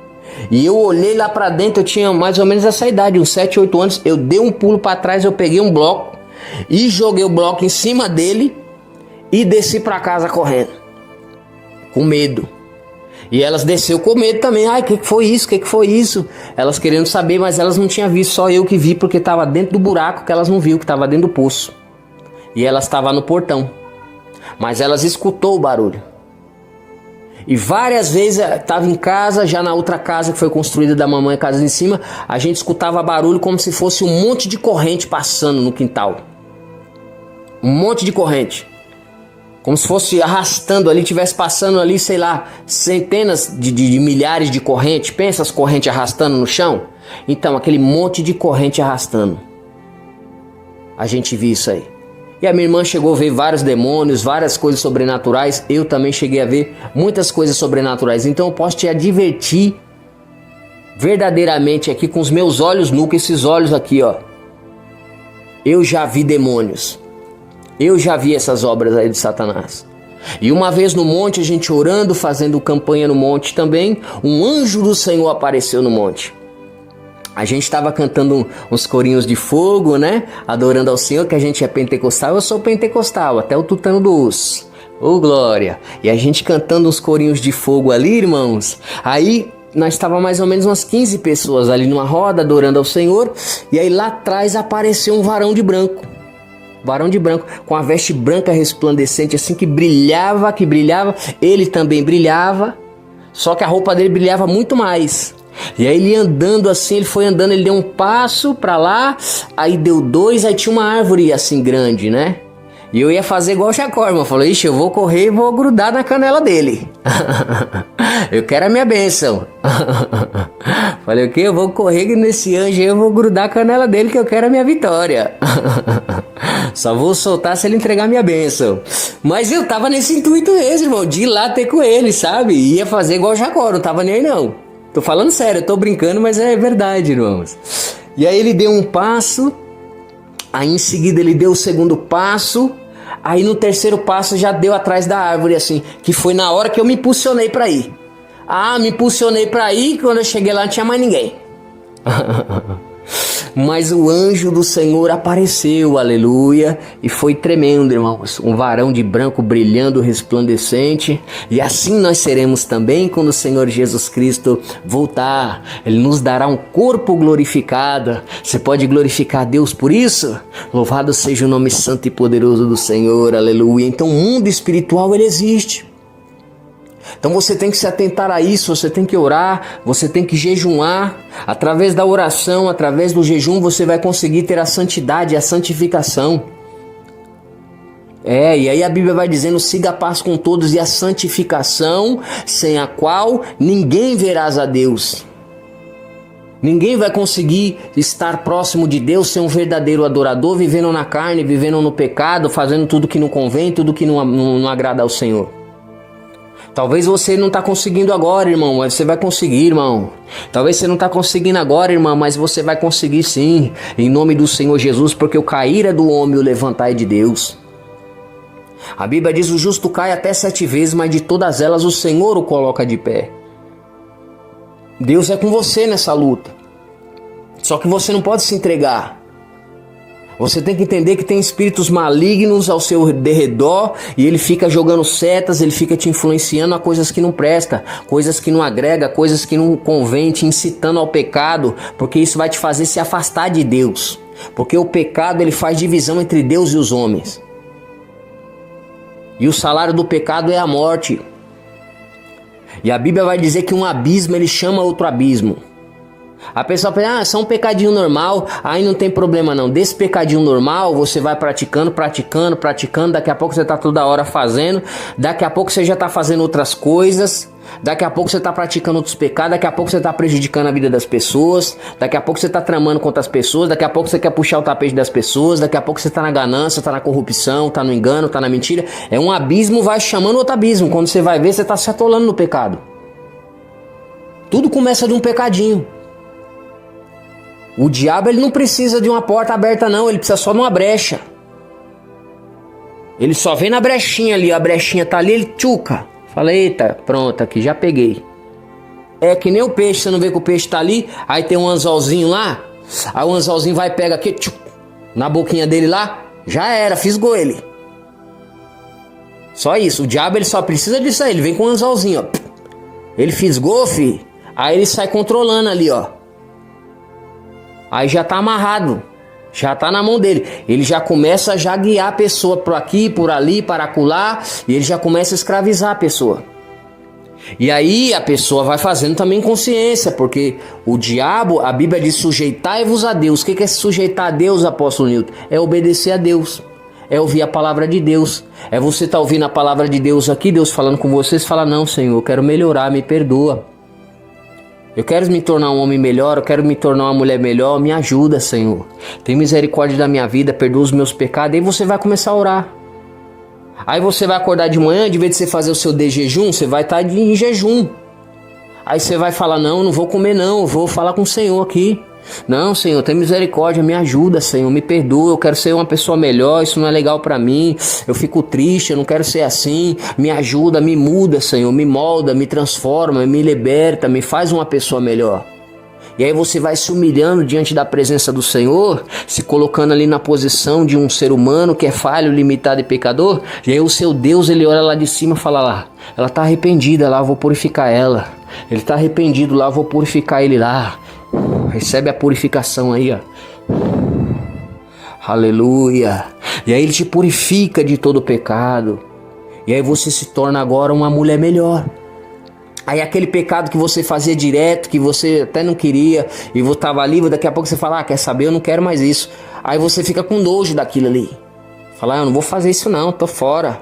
E eu olhei lá pra dentro, eu tinha mais ou menos essa idade, uns 7, 8 anos. Eu dei um pulo pra trás, eu peguei um bloco e joguei o bloco em cima dele e desci pra casa correndo. Com medo. E elas desceu com medo também. Ai, o que foi isso? O que foi isso? Elas querendo saber, mas elas não tinham visto. Só eu que vi, porque estava dentro do buraco que elas não viu, que estava dentro do poço. E elas estavam no portão. Mas elas escutou o barulho. E várias vezes estava em casa, já na outra casa que foi construída da mamãe, a casa em cima, a gente escutava barulho como se fosse um monte de corrente passando no quintal. Um monte de corrente. Como se fosse arrastando ali, tivesse passando ali, sei lá, centenas de milhares de correntes. Pensa as correntes arrastando no chão? Então, aquele monte de corrente arrastando. A gente viu isso aí. E a minha irmã chegou a ver vários demônios, várias coisas sobrenaturais. Eu também cheguei a ver muitas coisas sobrenaturais. Então eu posso te advertir verdadeiramente aqui com os meus olhos nus, com esses olhos aqui, ó. Eu já vi demônios. Eu já vi essas obras aí de Satanás. E uma vez no monte, a gente orando, fazendo campanha no monte também, um anjo do Senhor apareceu no monte. A gente estava cantando uns corinhos de fogo, né? Adorando ao Senhor, que a gente é pentecostal. Eu sou pentecostal, até o tutano do osso. Ô, glória! E a gente cantando uns corinhos de fogo ali, irmãos. Aí nós estávamos mais ou menos umas 15 pessoas ali numa roda, adorando ao Senhor. E aí lá atrás apareceu um varão de branco. Varão de branco, com a veste branca resplandecente, assim, que brilhava. Ele também brilhava, só que a roupa dele brilhava muito mais. E aí ele andando assim, ele foi andando, ele deu um passo pra lá, aí deu 2, aí tinha uma árvore assim grande, né? E eu ia fazer igual o Jacó, irmão. Falou, ixi, eu vou correr e vou grudar na canela dele. Eu quero a minha bênção. Falei, o quê? Eu vou correr nesse anjo aí, eu vou grudar a canela dele que eu quero a minha vitória. Só vou soltar se ele entregar a minha bênção. Mas eu tava nesse intuito mesmo, irmão, de ir lá ter com ele, sabe? Ia fazer igual o Jacó, não tava nem aí não. Tô falando sério, eu tô brincando, mas é verdade, irmãos. E aí ele deu um passo, aí em seguida ele deu o segundo passo, aí no terceiro passo já deu atrás da árvore, assim, que foi na hora que eu me impulsionei pra ir. Me impulsionei pra ir, quando eu cheguei lá não tinha mais ninguém. Mas o anjo do Senhor apareceu, aleluia, e foi tremendo, irmãos. Um varão de branco brilhando, resplandecente. E assim nós seremos também quando o Senhor Jesus Cristo voltar. Ele nos dará um corpo glorificado. Você pode glorificar a Deus por isso? Louvado seja o nome santo e poderoso do Senhor, aleluia. Então o mundo espiritual, ele existe. Então você tem que se atentar a isso, você tem que orar, você tem que jejuar. Através da oração, através do jejum, você vai conseguir ter a santidade, a santificação. E aí a Bíblia vai dizendo, siga a paz com todos e a santificação, sem a qual ninguém verás a Deus. Ninguém vai conseguir estar próximo de Deus, ser um verdadeiro adorador, vivendo na carne, vivendo no pecado, fazendo tudo que não convém, tudo que não agrada ao Senhor. Talvez você não está conseguindo agora, irmão, mas você vai conseguir, irmão. Talvez você não está conseguindo agora, irmão, mas você vai conseguir sim. Em nome do Senhor Jesus, porque o cair é do homem e o levantar é de Deus. A Bíblia diz, o justo cai até 7 vezes, mas de todas elas o Senhor o coloca de pé. Deus é com você nessa luta. Só que você não pode se entregar. Você tem que entender que tem espíritos malignos ao seu derredor e ele fica jogando setas, ele fica te influenciando a coisas que não prestam, coisas que não agrega, coisas que não convém, te incitando ao pecado, porque isso vai te fazer se afastar de Deus. Porque o pecado, ele faz divisão entre Deus e os homens. E o salário do pecado é a morte. E a Bíblia vai dizer que um abismo, ele chama outro abismo. A pessoa pensa, é só um pecadinho normal, aí não tem problema não. Desse pecadinho normal, você vai praticando, daqui a pouco você está toda hora fazendo, daqui a pouco você já está fazendo outras coisas, daqui a pouco você está praticando outros pecados, daqui a pouco você está prejudicando a vida das pessoas, daqui a pouco você está tramando contra as pessoas, daqui a pouco você quer puxar o tapete das pessoas, daqui a pouco você está na ganância, está na corrupção, está no engano, está na mentira. É um abismo, vai chamando outro abismo. Quando você vai ver, você está se atolando no pecado. Tudo começa de um pecadinho. O diabo, ele não precisa de uma porta aberta não, ele precisa só de uma brecha. Ele só vem na brechinha ali, a brechinha tá ali, ele tchuca. Fala, eita, pronto, aqui já peguei. É que nem o peixe, você não vê que o peixe tá ali, aí tem um anzolzinho lá, aí o anzolzinho vai e pega aqui, tchuc, na boquinha dele lá, já era, fisgou ele. Só isso, o diabo ele só precisa disso aí, ele vem com um anzolzinho, ó. Ele fisgou, filho, aí ele sai controlando ali, ó. Aí já tá amarrado, já tá na mão dele. Ele já começa a guiar a pessoa por aqui, por ali, para acolá, e ele já começa a escravizar a pessoa. E aí a pessoa vai fazendo também consciência, porque o diabo, a Bíblia diz, sujeitai-vos a Deus. O que é se sujeitar a Deus, apóstolo Newton? É obedecer a Deus, é ouvir a palavra de Deus. É você estar ouvindo a palavra de Deus aqui, Deus falando com vocês, fala, não, Senhor, eu quero melhorar, me perdoa. Eu quero me tornar um homem melhor, eu quero me tornar uma mulher melhor, me ajuda, Senhor. Tem misericórdia da minha vida, perdoa os meus pecados. Aí você vai começar a orar. Aí você vai acordar de manhã, de vez de você fazer o seu de jejum, você vai estar em jejum. Aí você vai falar, não vou comer não, eu vou falar com o Senhor aqui. Não, Senhor, tem misericórdia, me ajuda, Senhor, me perdoa, eu quero ser uma pessoa melhor, isso não é legal pra mim, eu fico triste, eu não quero ser assim, me ajuda, me muda, Senhor, me molda, me transforma, me liberta, me faz uma pessoa melhor. E aí você vai se humilhando diante da presença do Senhor, se colocando ali na posição de um ser humano que é falho, limitado e pecador, e aí o seu Deus, ele olha lá de cima e fala lá, ela tá arrependida lá, eu vou purificar ela, ele tá arrependido lá, eu vou purificar ele lá. Recebe a purificação aí, ó. Aleluia. E aí ele te purifica de todo pecado. E aí você se torna agora uma mulher melhor. Aí aquele pecado que você fazia direto, que você até não queria, e você estava ali, daqui a pouco você fala, quer saber, eu não quero mais isso. Aí você fica com nojo daquilo ali. Fala, eu não vou fazer isso não, tô fora.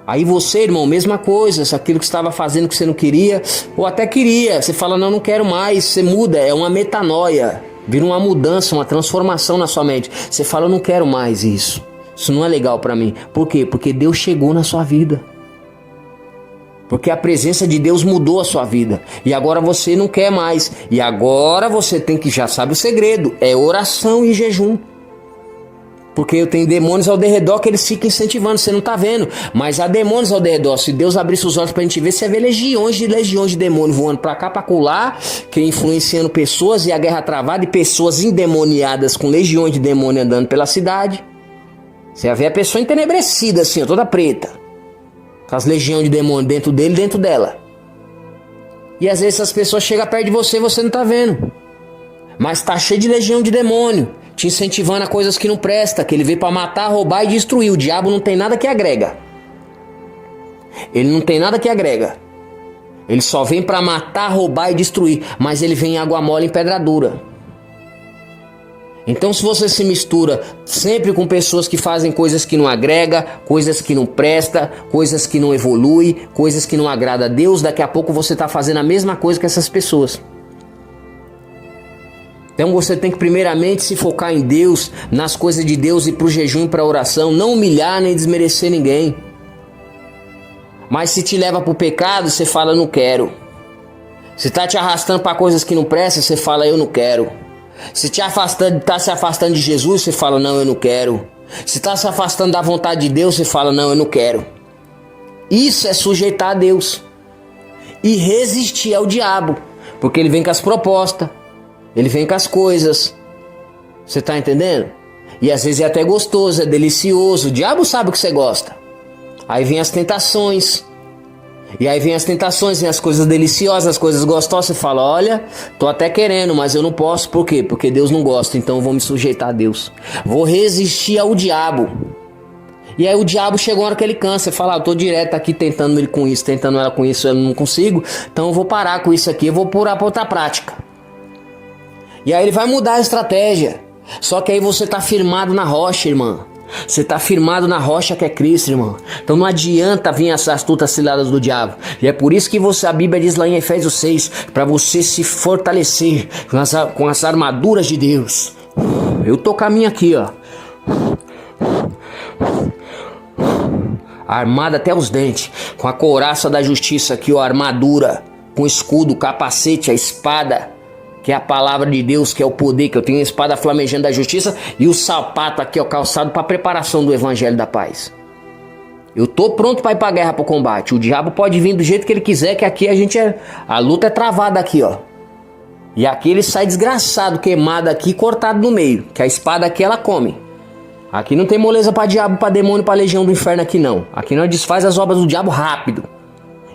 Aí você, irmão, mesma coisa, se aquilo que você estava fazendo que você não queria, ou até queria, você fala, não quero mais, você muda, é uma metanoia, vira uma mudança, uma transformação na sua mente. Você fala, eu não quero mais isso não é legal pra mim. Por quê? Porque Deus chegou na sua vida. Porque a presença de Deus mudou a sua vida. E agora você não quer mais. E agora você tem que, já sabe o segredo, é oração e jejum. Porque eu tenho demônios ao redor que eles ficam incentivando, você não tá vendo. Mas há demônios ao redor. Se Deus abrisse os olhos pra gente ver, você vê legiões de demônios voando pra cá, pra colar, que influenciando pessoas e a guerra travada e pessoas endemoniadas com legiões de demônio andando pela cidade. Você vai ver a pessoa entenebrecida assim, toda preta. Com as legiões de demônio dentro dele e dentro dela. E às vezes essas pessoas chegam perto de você e você não tá vendo. Mas tá cheio de legião de demônio, te incentivando a coisas que não prestam, que ele veio para matar, roubar e destruir. O diabo não tem nada que agrega. Ele não tem nada que agrega. Ele só vem para matar, roubar e destruir. Mas ele vem em água mole e em pedra dura. Então se você se mistura sempre com pessoas que fazem coisas que não agrega, coisas que não presta, coisas que não evolui, coisas que não agrada a Deus, daqui a pouco você está fazendo a mesma coisa que essas pessoas. Então você tem que primeiramente se focar em Deus, nas coisas de Deus e para o jejum e para a oração, não humilhar nem desmerecer ninguém. Mas se te leva para o pecado, você fala, não quero. Se está te arrastando para coisas que não prestam, você fala, eu não quero. Se está se afastando de Jesus, você fala, não, eu não quero. Se está se afastando da vontade de Deus, você fala, não, eu não quero. Isso é sujeitar a Deus. E resistir ao diabo. Porque ele vem com as propostas. Ele vem com as coisas. Você está entendendo? E às vezes é até gostoso, é delicioso. O diabo sabe o que você gosta. Aí vem as tentações. E aí vem as tentações, vem as coisas deliciosas, as coisas gostosas. Você fala, olha, tô até querendo, mas eu não posso. Por quê? Porque Deus não gosta, então eu vou me sujeitar a Deus. Vou resistir ao diabo. E aí o diabo chegou na hora que ele cansa. Você fala, eu tô direto aqui tentando ele com isso, tentando ela com isso, eu não consigo. Então eu vou parar com isso aqui, eu vou pular pra outra prática. E aí ele vai mudar a estratégia. Só que aí você tá firmado na rocha, irmã. Você está firmado na rocha que é Cristo, irmão. Então não adianta vir essas astutas ciladas do diabo. E é por isso que a Bíblia diz lá em Efésios 6, para você se fortalecer com as armaduras de Deus. Eu tô caminho aqui, ó, armado até os dentes, com a couraça da justiça aqui, ó, a armadura, com o escudo, o capacete, a espada, que é a palavra de Deus, que é o poder, que eu tenho a espada flamejante da justiça e o sapato aqui, ó, calçado para a preparação do evangelho da paz. Eu tô pronto para ir para a guerra, para o combate. O diabo pode vir do jeito que ele quiser, que aqui a luta é travada aqui, ó. E aqui ele sai desgraçado, queimado aqui, cortado no meio, que a espada aqui ela come. Aqui não tem moleza para diabo, para demônio, para legião do inferno aqui não. Aqui nós desfaz as obras do diabo rápido,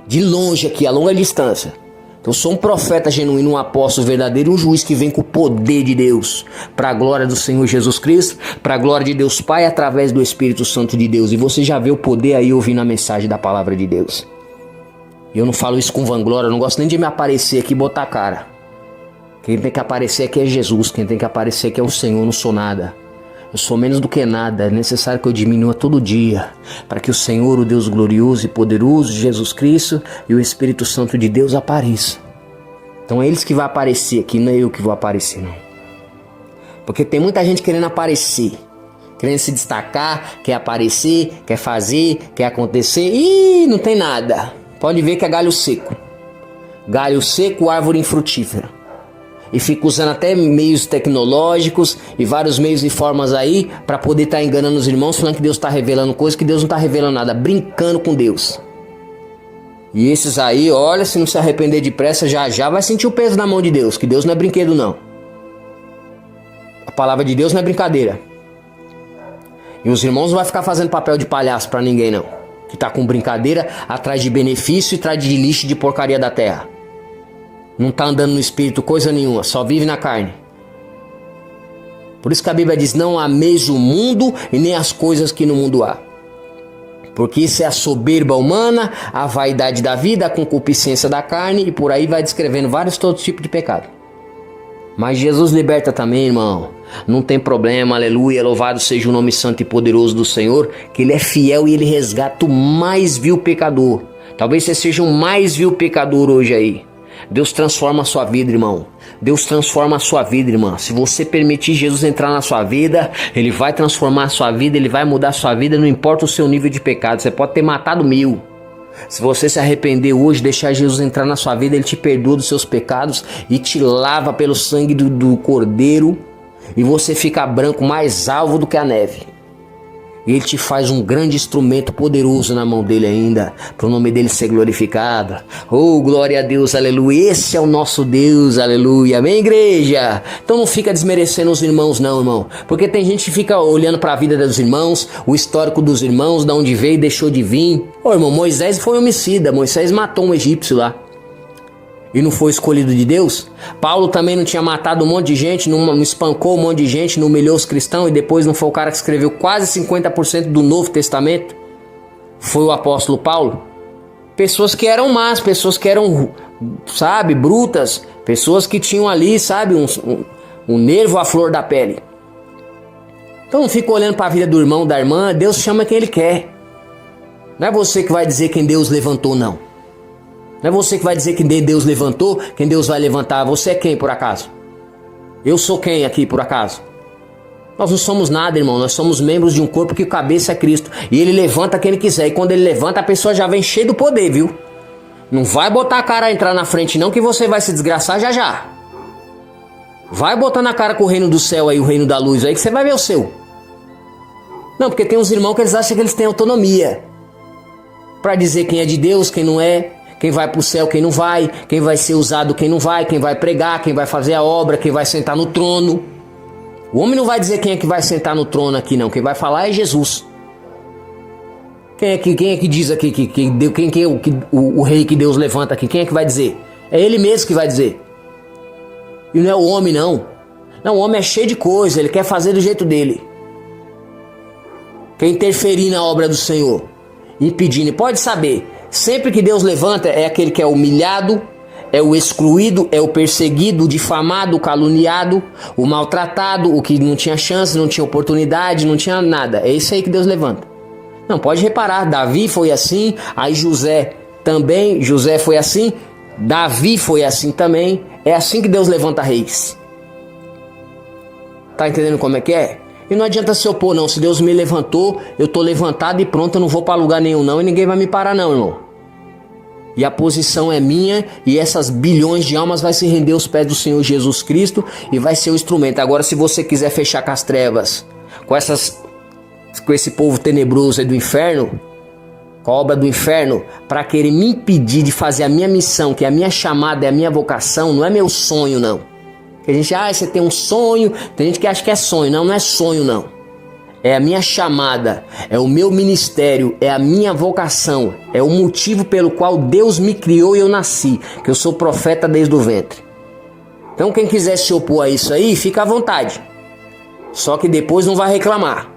de longe aqui, a longa distância. Eu sou um profeta genuíno, um apóstolo verdadeiro, um juiz que vem com o poder de Deus, para a glória do Senhor Jesus Cristo, para a glória de Deus Pai, através do Espírito Santo de Deus. E você já vê o poder aí ouvindo a mensagem da palavra de Deus. Eu não falo isso com vanglória, eu não gosto nem de me aparecer aqui e botar a cara. Quem tem que aparecer aqui é Jesus, quem tem que aparecer aqui é o Senhor, eu não sou nada. Eu sou menos do que nada, é necessário que eu diminua todo dia, para que o Senhor, o Deus glorioso e poderoso, Jesus Cristo e o Espírito Santo de Deus apareçam. Então é eles que vão aparecer aqui, não é eu que vou aparecer não. Porque tem muita gente querendo aparecer, querendo se destacar, quer aparecer, quer fazer, quer acontecer, e não tem nada. Pode ver que é galho seco. Galho seco, árvore infrutífera. E fica usando até meios tecnológicos e vários meios e formas aí para poder estar enganando os irmãos, falando que Deus está revelando coisas que Deus não está revelando nada, brincando com Deus. E esses aí, olha, se não se arrepender depressa, já vai sentir o peso na mão de Deus, que Deus não é brinquedo não. A palavra de Deus não é brincadeira. E os irmãos não vão ficar fazendo papel de palhaço para ninguém não, que tá com brincadeira atrás de benefício e atrás de lixo de porcaria da terra. Não está andando no espírito coisa nenhuma, só vive na carne. Por isso que a Bíblia diz, não ameis o mundo e nem as coisas que no mundo há. Porque isso é a soberba humana, a vaidade da vida, a concupiscência da carne, e por aí vai descrevendo vários todo tipos de pecado. Mas Jesus liberta também, irmão. Não tem problema, aleluia, louvado seja o nome santo e poderoso do Senhor, que Ele é fiel e Ele resgata o mais vil pecador. Talvez você seja o mais vil pecador hoje aí. Deus transforma a sua vida, irmão. Deus transforma a sua vida, irmã. Se você permitir Jesus entrar na sua vida, Ele vai transformar a sua vida, Ele vai mudar a sua vida, não importa o seu nível de pecado. Você pode ter matado 1000. Se você se arrepender hoje, deixar Jesus entrar na sua vida, Ele te perdoa dos seus pecados e te lava pelo sangue do Cordeiro, e você fica branco, mais alvo do que a neve. E Ele te faz um grande instrumento poderoso na mão dele ainda, para o nome dele ser glorificado. Oh, glória a Deus, aleluia. Esse é o nosso Deus, aleluia. Amém, igreja? Então não fica desmerecendo os irmãos não, irmão. Porque tem gente que fica olhando para a vida dos irmãos, o histórico dos irmãos, de onde veio e deixou de vir. Ô, irmão, Moisés foi homicida. Moisés matou um egípcio lá. E não foi escolhido de Deus? Paulo também não tinha matado um monte de gente, não espancou um monte de gente, não humilhou os cristãos, e depois não foi o cara que escreveu quase 50% do Novo Testamento? Foi o apóstolo Paulo? Pessoas que eram más, pessoas que eram, sabe, brutas, pessoas que tinham ali, sabe, um nervo à flor da pele. Então não fica olhando para a vida do irmão, da irmã. Deus chama quem Ele quer. Não é você que vai dizer quem Deus levantou, não. Não é você que vai dizer quem Deus levantou, quem Deus vai levantar. Você é quem, por acaso? Eu sou quem aqui, por acaso? Nós não somos nada, irmão. Nós somos membros de um corpo que o cabeça é Cristo. E Ele levanta quem Ele quiser. E quando Ele levanta, a pessoa já vem cheia do poder, viu? Não vai botar a cara a entrar na frente, não, que você vai se desgraçar já já. Vai botar na cara com o reino do céu aí, o reino da luz aí, que você vai ver o seu. Não, porque tem uns irmãos que eles acham que eles têm autonomia para dizer quem é de Deus, quem não é. Quem vai para o céu, quem não vai, quem vai ser usado, quem não vai, quem vai pregar, quem vai fazer a obra, quem vai sentar no trono. O homem não vai dizer quem é que vai sentar no trono aqui, não. Quem vai falar é Jesus. Quem é que diz aqui quem é o rei que Deus levanta aqui? Quem é que vai dizer? É Ele mesmo que vai dizer. E não é o homem, não. Não, o homem é cheio de coisa, ele quer fazer do jeito dele. Quer interferir na obra do Senhor, impedindo. Pode saber. Sempre que Deus levanta é aquele que é humilhado, é o excluído, é o perseguido, o difamado, o caluniado, o maltratado, o que não tinha chance, não tinha oportunidade, não tinha nada. É isso aí que Deus levanta. Não, pode reparar, Davi foi assim, aí José também, José foi assim, Davi foi assim também. É assim que Deus levanta reis. Tá entendendo como é que é? E não adianta se opor não, se Deus me levantou, eu tô levantado e pronto, eu não vou para lugar nenhum não, e ninguém vai me parar não, irmão. E a posição é minha, e essas bilhões de almas vai se render aos pés do Senhor Jesus Cristo e vai ser o instrumento. Agora, se você quiser fechar com as trevas, com esse povo tenebroso aí do inferno, com a obra do inferno, para querer me impedir de fazer a minha missão, que é a minha chamada, é a minha vocação, não é meu sonho não. A gente, você tem um sonho, tem gente que acha que é sonho, não é sonho não. É a minha chamada, é o meu ministério, é a minha vocação, é o motivo pelo qual Deus me criou e eu nasci, que eu sou profeta desde o ventre. Então quem quiser se opor a isso aí, fica à vontade. Só que depois não vai reclamar.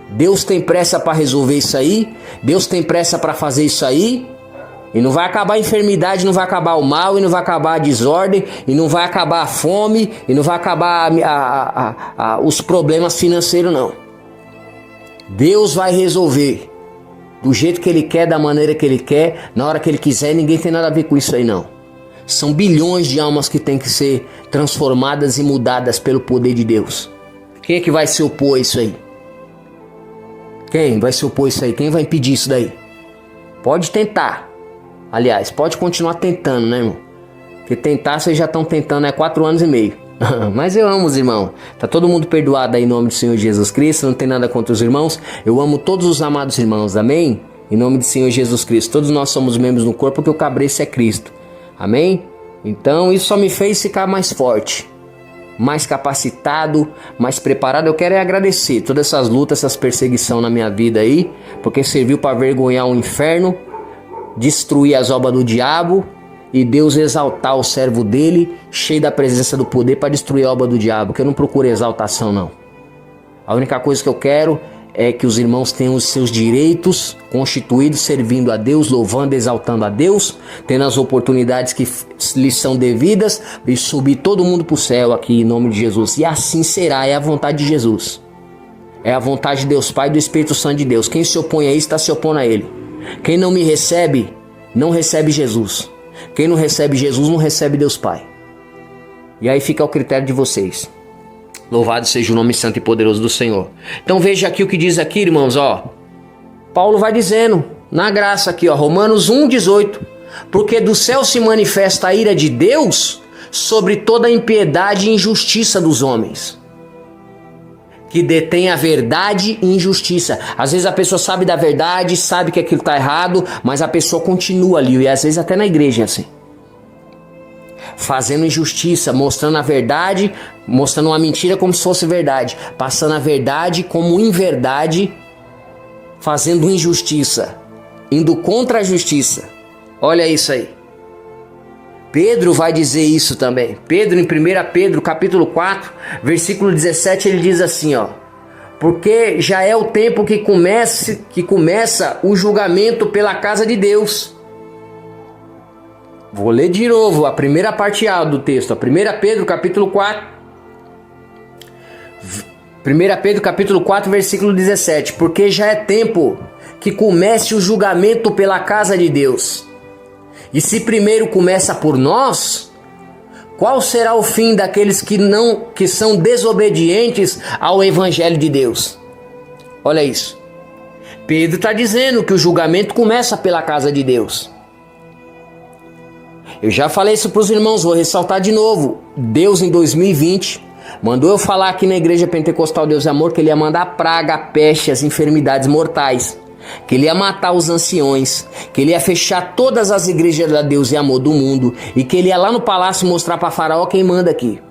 Deus tem pressa para resolver isso aí, Deus tem pressa para fazer isso aí, e não vai acabar a enfermidade, não vai acabar o mal, e não vai acabar a desordem, e não vai acabar a fome, e não vai acabar os problemas financeiros não. Deus vai resolver do jeito que Ele quer, da maneira que Ele quer, na hora que Ele quiser. Ninguém tem nada a ver com isso aí não. São bilhões de almas que têm que ser transformadas e mudadas pelo poder de Deus. Quem é que vai se opor a isso aí? Quem vai se opor a isso aí? Quem vai impedir isso daí? Pode tentar. Aliás, pode continuar tentando, né, irmão? Porque tentar, vocês já estão tentando há 4 anos e meio. Mas eu amo os irmãos. Tá todo mundo perdoado aí em nome do Senhor Jesus Cristo. Não tem nada contra os irmãos. Eu amo todos os amados irmãos, amém? Em nome do Senhor Jesus Cristo. Todos nós somos membros no corpo, porque o cabeça é Cristo, amém? Então isso só me fez ficar mais forte, mais capacitado, mais preparado. Eu quero agradecer todas essas lutas, essas perseguições na minha vida aí, porque serviu para vergonhar o inferno, destruir as obras do diabo, e Deus exaltar o servo dele, cheio da presença do poder, para destruir a obra do diabo, que eu não procuro exaltação não. A única coisa que eu quero é que os irmãos tenham os seus direitos constituídos, servindo a Deus, louvando, exaltando a Deus, tendo as oportunidades que lhes são devidas e subir todo mundo para o céu aqui em nome de Jesus. E assim será, é a vontade de Jesus. É a vontade de Deus Pai e do Espírito Santo de Deus. Quem se opõe a isso está se opondo a Ele. Quem não me recebe, não recebe Jesus. Quem não recebe Jesus, não recebe Deus Pai. E aí fica ao critério de vocês. Louvado seja o nome santo e poderoso do Senhor. Então veja aqui o que diz aqui, irmãos, ó. Paulo vai dizendo, na graça aqui, ó, Romanos 1,18. Porque do céu se manifesta a ira de Deus sobre toda a impiedade e injustiça dos homens, que detém a verdade e injustiça. Às vezes a pessoa sabe da verdade, sabe que aquilo está errado, mas a pessoa continua ali, e às vezes até na igreja é assim. Fazendo injustiça, mostrando a verdade, mostrando uma mentira como se fosse verdade, passando a verdade como inverdade, fazendo injustiça, indo contra a justiça. Olha isso aí. Pedro vai dizer isso também. Pedro, em 1 Pedro, capítulo 4, versículo 17, ele diz assim, ó. Porque já é o tempo que começa o julgamento pela casa de Deus. Vou ler de novo a primeira parte A do texto. 1 Pedro, capítulo 4. 1 Pedro, capítulo 4, versículo 17. Porque já é tempo que comece o julgamento pela casa de Deus. E se primeiro começa por nós, qual será o fim daqueles que são desobedientes ao evangelho de Deus? Olha isso. Pedro está dizendo que o julgamento começa pela casa de Deus. Eu já falei isso para os irmãos, vou ressaltar de novo. Deus em 2020 mandou eu falar aqui na Igreja Pentecostal Deus é Amor que Ele ia mandar a praga, a peste, as enfermidades mortais. Que Ele ia matar os anciões, que Ele ia fechar todas as igrejas da Deus e Amor do mundo, e que Ele ia lá no palácio mostrar para Faraó quem manda aqui,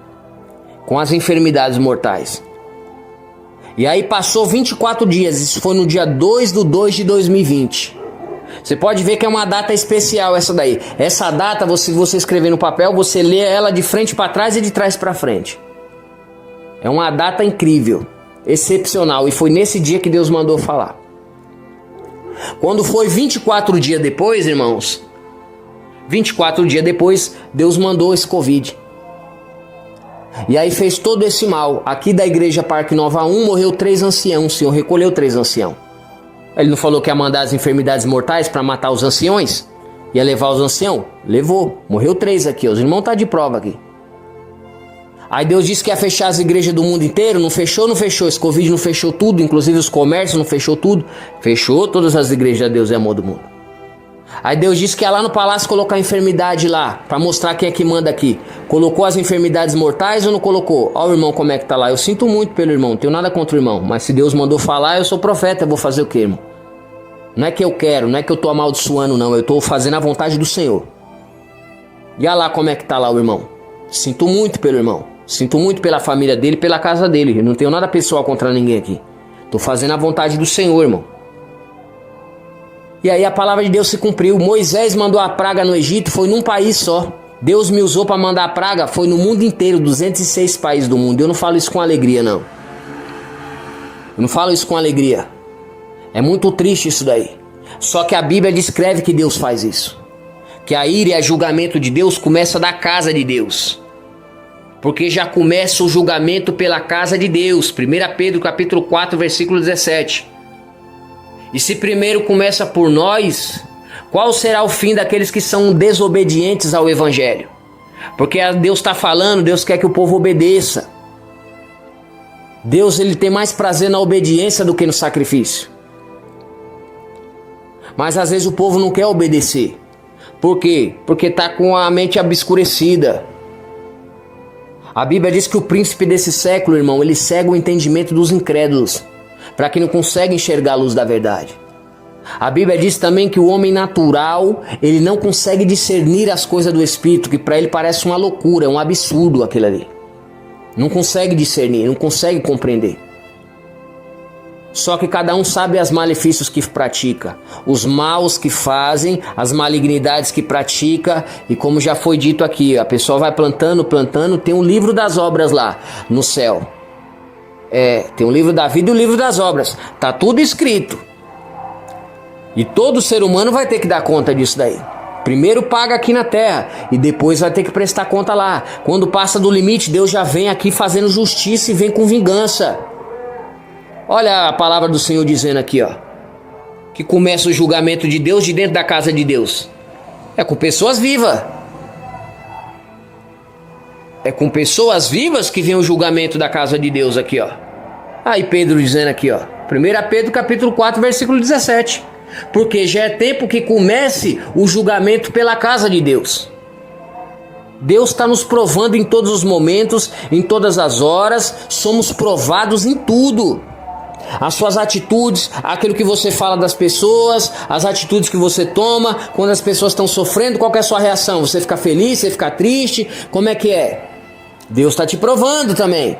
com as enfermidades mortais. E aí passou 24 dias, isso foi no dia 2/2 de 2020. Você pode ver que é uma data especial essa daí. Essa data, você escrever no papel, você lê ela de frente para trás e de trás para frente. É uma data incrível, excepcional, e foi nesse dia que Deus mandou falar. Quando foi 24 dias depois, irmãos, 24 dias depois, Deus mandou esse Covid. E aí fez todo esse mal. Aqui da igreja Parque Nova 1 morreu 3 anciãos. O Senhor recolheu 3 anciãos. Ele não falou que ia mandar as enfermidades mortais para matar os anciões? Ia levar os anciãos? Levou. Morreu 3 aqui. Os irmãos estão de prova aqui. Aí Deus disse que ia fechar as igrejas do mundo inteiro. Não fechou, não fechou. Esse Covid não fechou tudo. Inclusive os comércios não fechou tudo. Fechou todas as igrejas de Deus e Amor do mundo. Aí Deus disse que ia lá no palácio colocar a enfermidade lá. Para mostrar quem é que manda aqui. Colocou as enfermidades mortais ou não colocou? Olha o irmão como é que tá lá. Eu sinto muito pelo irmão. Não tenho nada contra o irmão. Mas se Deus mandou falar, eu sou profeta. Eu vou fazer o quê, irmão? Não é que eu quero. Não é que eu tô amaldiçoando, não. Eu tô fazendo a vontade do Senhor. E olha lá como é que tá lá o irmão. Sinto muito pelo irmão. Sinto muito pela família dele, pela casa dele. Eu não tenho nada pessoal contra ninguém aqui. Tô fazendo a vontade do Senhor, irmão. E aí a palavra de Deus se cumpriu. Moisés mandou a praga no Egito, foi num país só. Deus me usou para mandar a praga, foi no mundo inteiro, 206 países do mundo. Eu não falo isso com alegria, não. Eu não falo isso com alegria. É muito triste isso daí. Só que a Bíblia descreve que Deus faz isso. Que a ira e o julgamento de Deus começa da casa de Deus. Porque já começa o julgamento pela casa de Deus. 1 Pedro capítulo 4, versículo 17. E se primeiro começa por nós, qual será o fim daqueles que são desobedientes ao Evangelho? Porque Deus está falando, Deus quer que o povo obedeça. Deus ele tem mais prazer na obediência do que no sacrifício. Mas às vezes o povo não quer obedecer. Por quê? Porque está com a mente obscurecida. A Bíblia diz que o príncipe desse século, irmão, ele cega o entendimento dos incrédulos, para quem não consegue enxergar a luz da verdade. A Bíblia diz também que o homem natural, ele não consegue discernir as coisas do Espírito, que para ele parece uma loucura, um absurdo aquilo ali. Não consegue discernir, não consegue compreender. Só que cada um sabe os malefícios que pratica, os maus que fazem, as malignidades que pratica. E como já foi dito aqui, a pessoa vai plantando, tem um livro das obras lá no céu. Tem o livro da vida e o livro das obras. Tá tudo escrito. E todo ser humano vai ter que dar conta disso daí. Primeiro paga aqui na terra e depois vai ter que prestar conta lá. Quando passa do limite, Deus já vem aqui fazendo justiça e vem com vingança. Olha a palavra do Senhor dizendo aqui, ó, que começa o julgamento de Deus de dentro da casa de Deus. É com pessoas vivas. É com pessoas vivas que vem o julgamento da casa de Deus aqui, ó. Aí Pedro dizendo aqui, ó, 1 Pedro capítulo 4, versículo 17. Porque já é tempo que comece o julgamento pela casa de Deus. Deus está nos provando em todos os momentos, em todas as horas, somos provados em tudo. As suas atitudes, aquilo que você fala das pessoas, as atitudes que você toma, quando as pessoas estão sofrendo, qual que é a sua reação? Você fica feliz, você fica triste, como é que é? Deus está te provando também.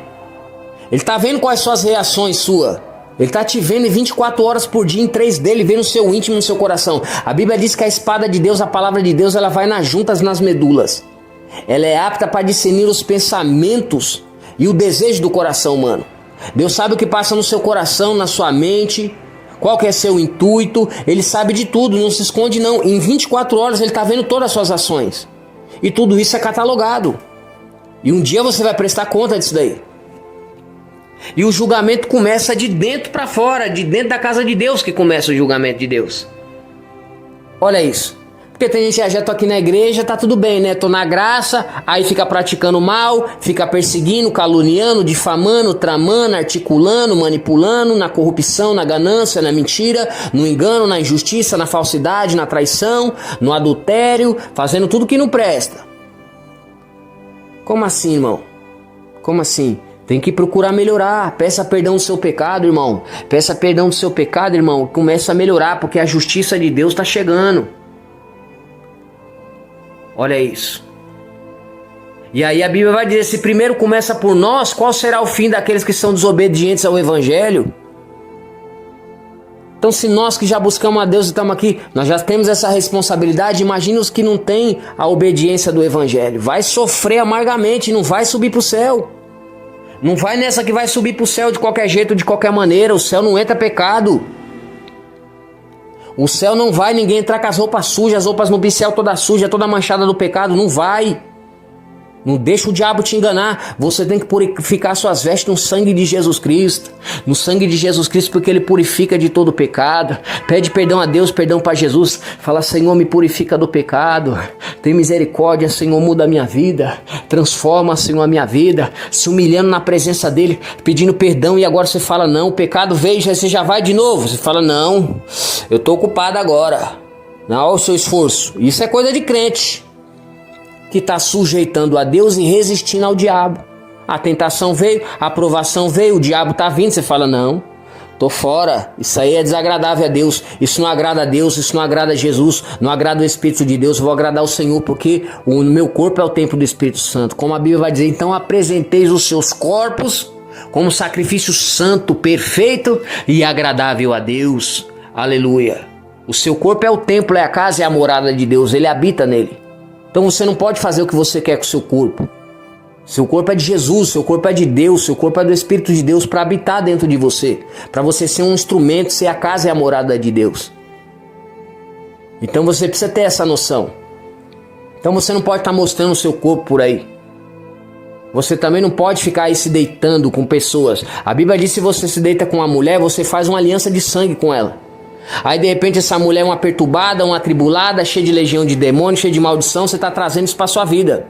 Ele está vendo quais são as reações suas. Ele está te vendo em 24 horas por dia, em 3 dele, vendo no seu íntimo, no seu coração. A Bíblia diz que a espada de Deus, a palavra de Deus, ela vai nas juntas, nas medulas. Ela é apta para discernir os pensamentos e o desejo do coração humano. Deus sabe o que passa no seu coração, na sua mente, qual que é seu intuito. Ele sabe de tudo, não se esconde não. Em 24 horas ele está vendo todas as suas ações. E tudo isso é catalogado. E um dia você vai prestar conta disso daí. E o julgamento começa de dentro para fora, de dentro da casa de Deus que começa o julgamento de Deus. Olha isso. Porque tem gente que já tô aqui na igreja, tá tudo bem, né? Tô na graça, aí fica praticando mal, fica perseguindo, caluniando, difamando, tramando, articulando, manipulando, na corrupção, na ganância, na mentira, no engano, na injustiça, na falsidade, na traição, no adultério, fazendo tudo que não presta. Como assim, irmão? Como assim? Tem que procurar melhorar. Peça perdão do seu pecado, irmão. Peça perdão do seu pecado, irmão. Começa a melhorar, porque a justiça de Deus está chegando. Olha isso. E aí a Bíblia vai dizer, se primeiro começa por nós, qual será o fim daqueles que são desobedientes ao Evangelho? Então, se nós que já buscamos a Deus e estamos aqui, nós já temos essa responsabilidade, imagina os que não têm a obediência do Evangelho. Vai sofrer amargamente, não vai subir para o céu. Não vai nessa que vai subir para o céu de qualquer jeito, de qualquer maneira. O céu não entra pecado. O céu não vai ninguém entrar com as roupas sujas, as roupas no pincel toda suja, toda manchada do pecado. Não vai. Não deixa o diabo te enganar. Você tem que purificar suas vestes no sangue de Jesus Cristo. No sangue de Jesus Cristo, porque ele purifica de todo pecado. Pede perdão a Deus, perdão para Jesus. Fala, Senhor, me purifica do pecado. Tem misericórdia, Senhor, muda a minha vida. Transforma, Senhor, a minha vida. Se humilhando na presença dele, pedindo perdão. E agora você fala, não, o pecado veio, você já vai de novo. Você fala, não, eu estou ocupado agora. Não, olha o seu esforço. Isso é coisa de crente que está sujeitando a Deus e resistindo ao diabo. A tentação veio, a aprovação veio, o diabo está vindo, você fala, não, tô fora, isso aí é desagradável a Deus, isso não agrada a Deus, isso não agrada a Jesus, não agrada o Espírito de Deus, eu vou agradar o Senhor, porque o meu corpo é o templo do Espírito Santo. Como a Bíblia vai dizer, então apresenteis os seus corpos como sacrifício santo, perfeito e agradável a Deus. Aleluia. O seu corpo é o templo, é a casa, é a morada de Deus, ele habita nele. Então você não pode fazer o que você quer com o seu corpo. Seu corpo é de Jesus, seu corpo é de Deus, seu corpo é do Espírito de Deus para habitar dentro de você. Para você ser um instrumento, ser a casa e a morada de Deus. Então você precisa ter essa noção. Então você não pode estar mostrando o seu corpo por aí. Você também não pode ficar aí se deitando com pessoas. A Bíblia diz que se você se deita com uma mulher, você faz uma aliança de sangue com ela. Aí de repente essa mulher é uma perturbada, uma atribulada, cheia de legião de demônio, cheia de maldição, você está trazendo isso para sua vida.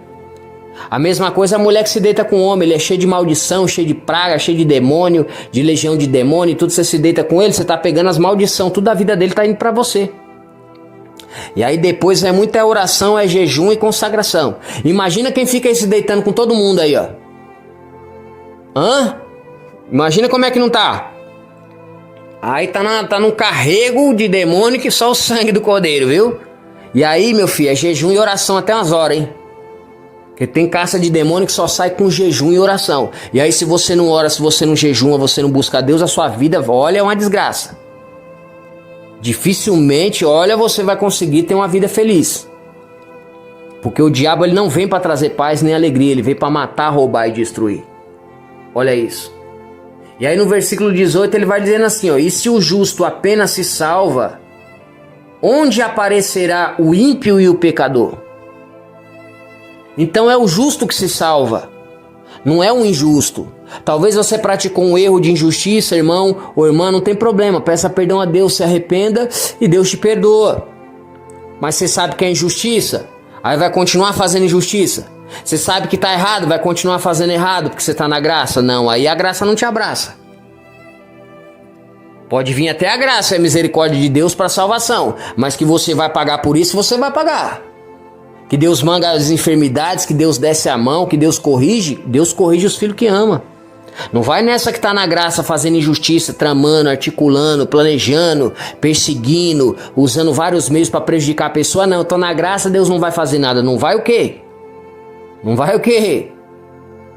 A mesma coisa a mulher que se deita com o homem, ele é cheio de maldição, cheio de praga, cheio de demônio, de legião de demônio, e tudo você se deita com ele, você está pegando as maldições, tudo da vida dele está indo para você. E aí depois é muita oração, é jejum e consagração. Imagina quem fica aí se deitando com todo mundo aí, ó. Imagina como é que não tá. Aí tá num carrego de demônio que só o sangue do cordeiro, viu? E aí, meu filho, é jejum e oração até umas horas, hein? Porque tem caça de demônio que só sai com jejum e oração. E aí se você não ora, se você não jejuma, você não busca a Deus, a sua vida, olha, é uma desgraça. Dificilmente, olha, você vai conseguir ter uma vida feliz. Porque o diabo ele não vem para trazer paz nem alegria, ele vem para matar, roubar e destruir. Olha isso. E aí no versículo 18 ele vai dizendo assim, ó, e se o justo apenas se salva, onde aparecerá o ímpio e o pecador? Então é o justo que se salva, não é o injusto. Talvez você praticou um erro de injustiça, irmão ou irmã, não tem problema, peça perdão a Deus, se arrependa e Deus te perdoa. Mas você sabe que é injustiça, aí vai continuar fazendo injustiça. Você sabe que está errado, vai continuar fazendo errado porque você está na graça? Não, aí a graça não te abraça. Pode vir até a graça e a misericórdia de Deus para salvação, mas que você vai pagar por isso, você vai pagar. Que Deus manda as enfermidades, que Deus desce a mão, que Deus corrige os filhos que ama. Não vai nessa que está na graça fazendo injustiça, tramando, articulando, planejando, perseguindo, usando vários meios para prejudicar a pessoa. Não, eu estou na graça, Deus não vai fazer nada. Não vai o quê? Não vai o quê?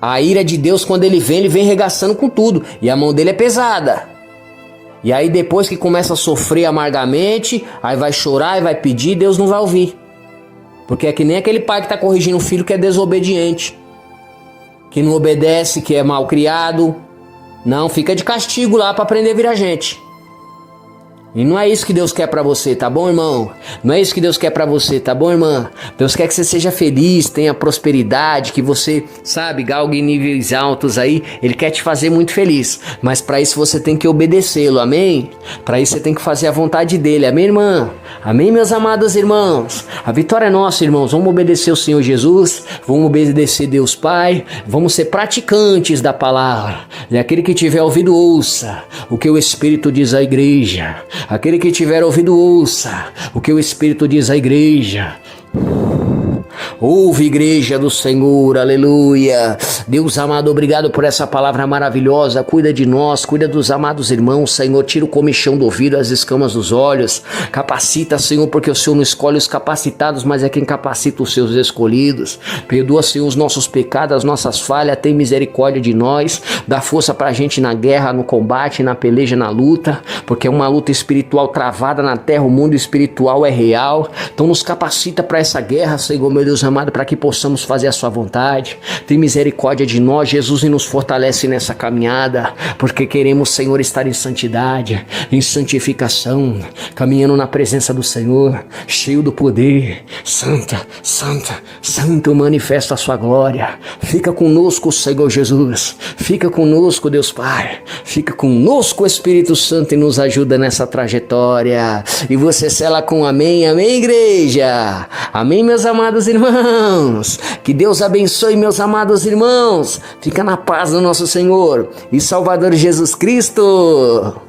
A ira de Deus, quando ele vem regaçando com tudo. E a mão dele é pesada. E aí depois que começa a sofrer amargamente, aí vai chorar e vai pedir, Deus não vai ouvir. Porque é que nem aquele pai que está corrigindo um filho que é desobediente, que não obedece, que é mal criado. Não, fica de castigo lá para aprender a virar gente. E não é isso que Deus quer pra você, tá bom, irmão? Não é isso que Deus quer pra você, tá bom, irmã? Deus quer que você seja feliz, tenha prosperidade, que você, sabe, galgue níveis altos aí. Ele quer te fazer muito feliz. Mas pra isso você tem que obedecê-lo, amém? Pra isso você tem que fazer a vontade dele, amém, irmã? Amém, meus amados irmãos? A vitória é nossa, irmãos. Vamos obedecer o Senhor Jesus, vamos obedecer Deus Pai, vamos ser praticantes da palavra. E aquele que tiver ouvido, ouça o que o Espírito diz à igreja. Aquele que tiver ouvido, ouça o que o Espírito diz à igreja. Ouve, igreja do Senhor, aleluia. Deus amado, obrigado por essa palavra maravilhosa. Cuida de nós, cuida dos amados irmãos, Senhor. Tira o comichão do ouvido, as escamas dos olhos. Capacita, Senhor, porque o Senhor não escolhe os capacitados, mas é quem capacita os seus escolhidos. Perdoa, Senhor, os nossos pecados, as nossas falhas. Tem misericórdia de nós. Dá força pra gente na guerra, no combate, na peleja, na luta, porque é uma luta espiritual travada na terra. O mundo espiritual é real. Então nos capacita para essa guerra, Senhor, meu Deus amado, para que possamos fazer a sua vontade. Tem misericórdia de nós, Jesus, e nos fortalece nessa caminhada, porque queremos, Senhor, estar em santidade, em santificação, caminhando na presença do Senhor, cheio do poder. Santa, santa, santo, manifesta a sua glória. Fica conosco, Senhor Jesus. Fica conosco, Deus Pai. Fica conosco, Espírito Santo, e nos ajuda nessa trajetória. E você sela com amém, amém, igreja. Amém, meus amados irmãos. Que Deus abençoe, meus amados irmãos. Fica na paz do nosso Senhor e Salvador Jesus Cristo.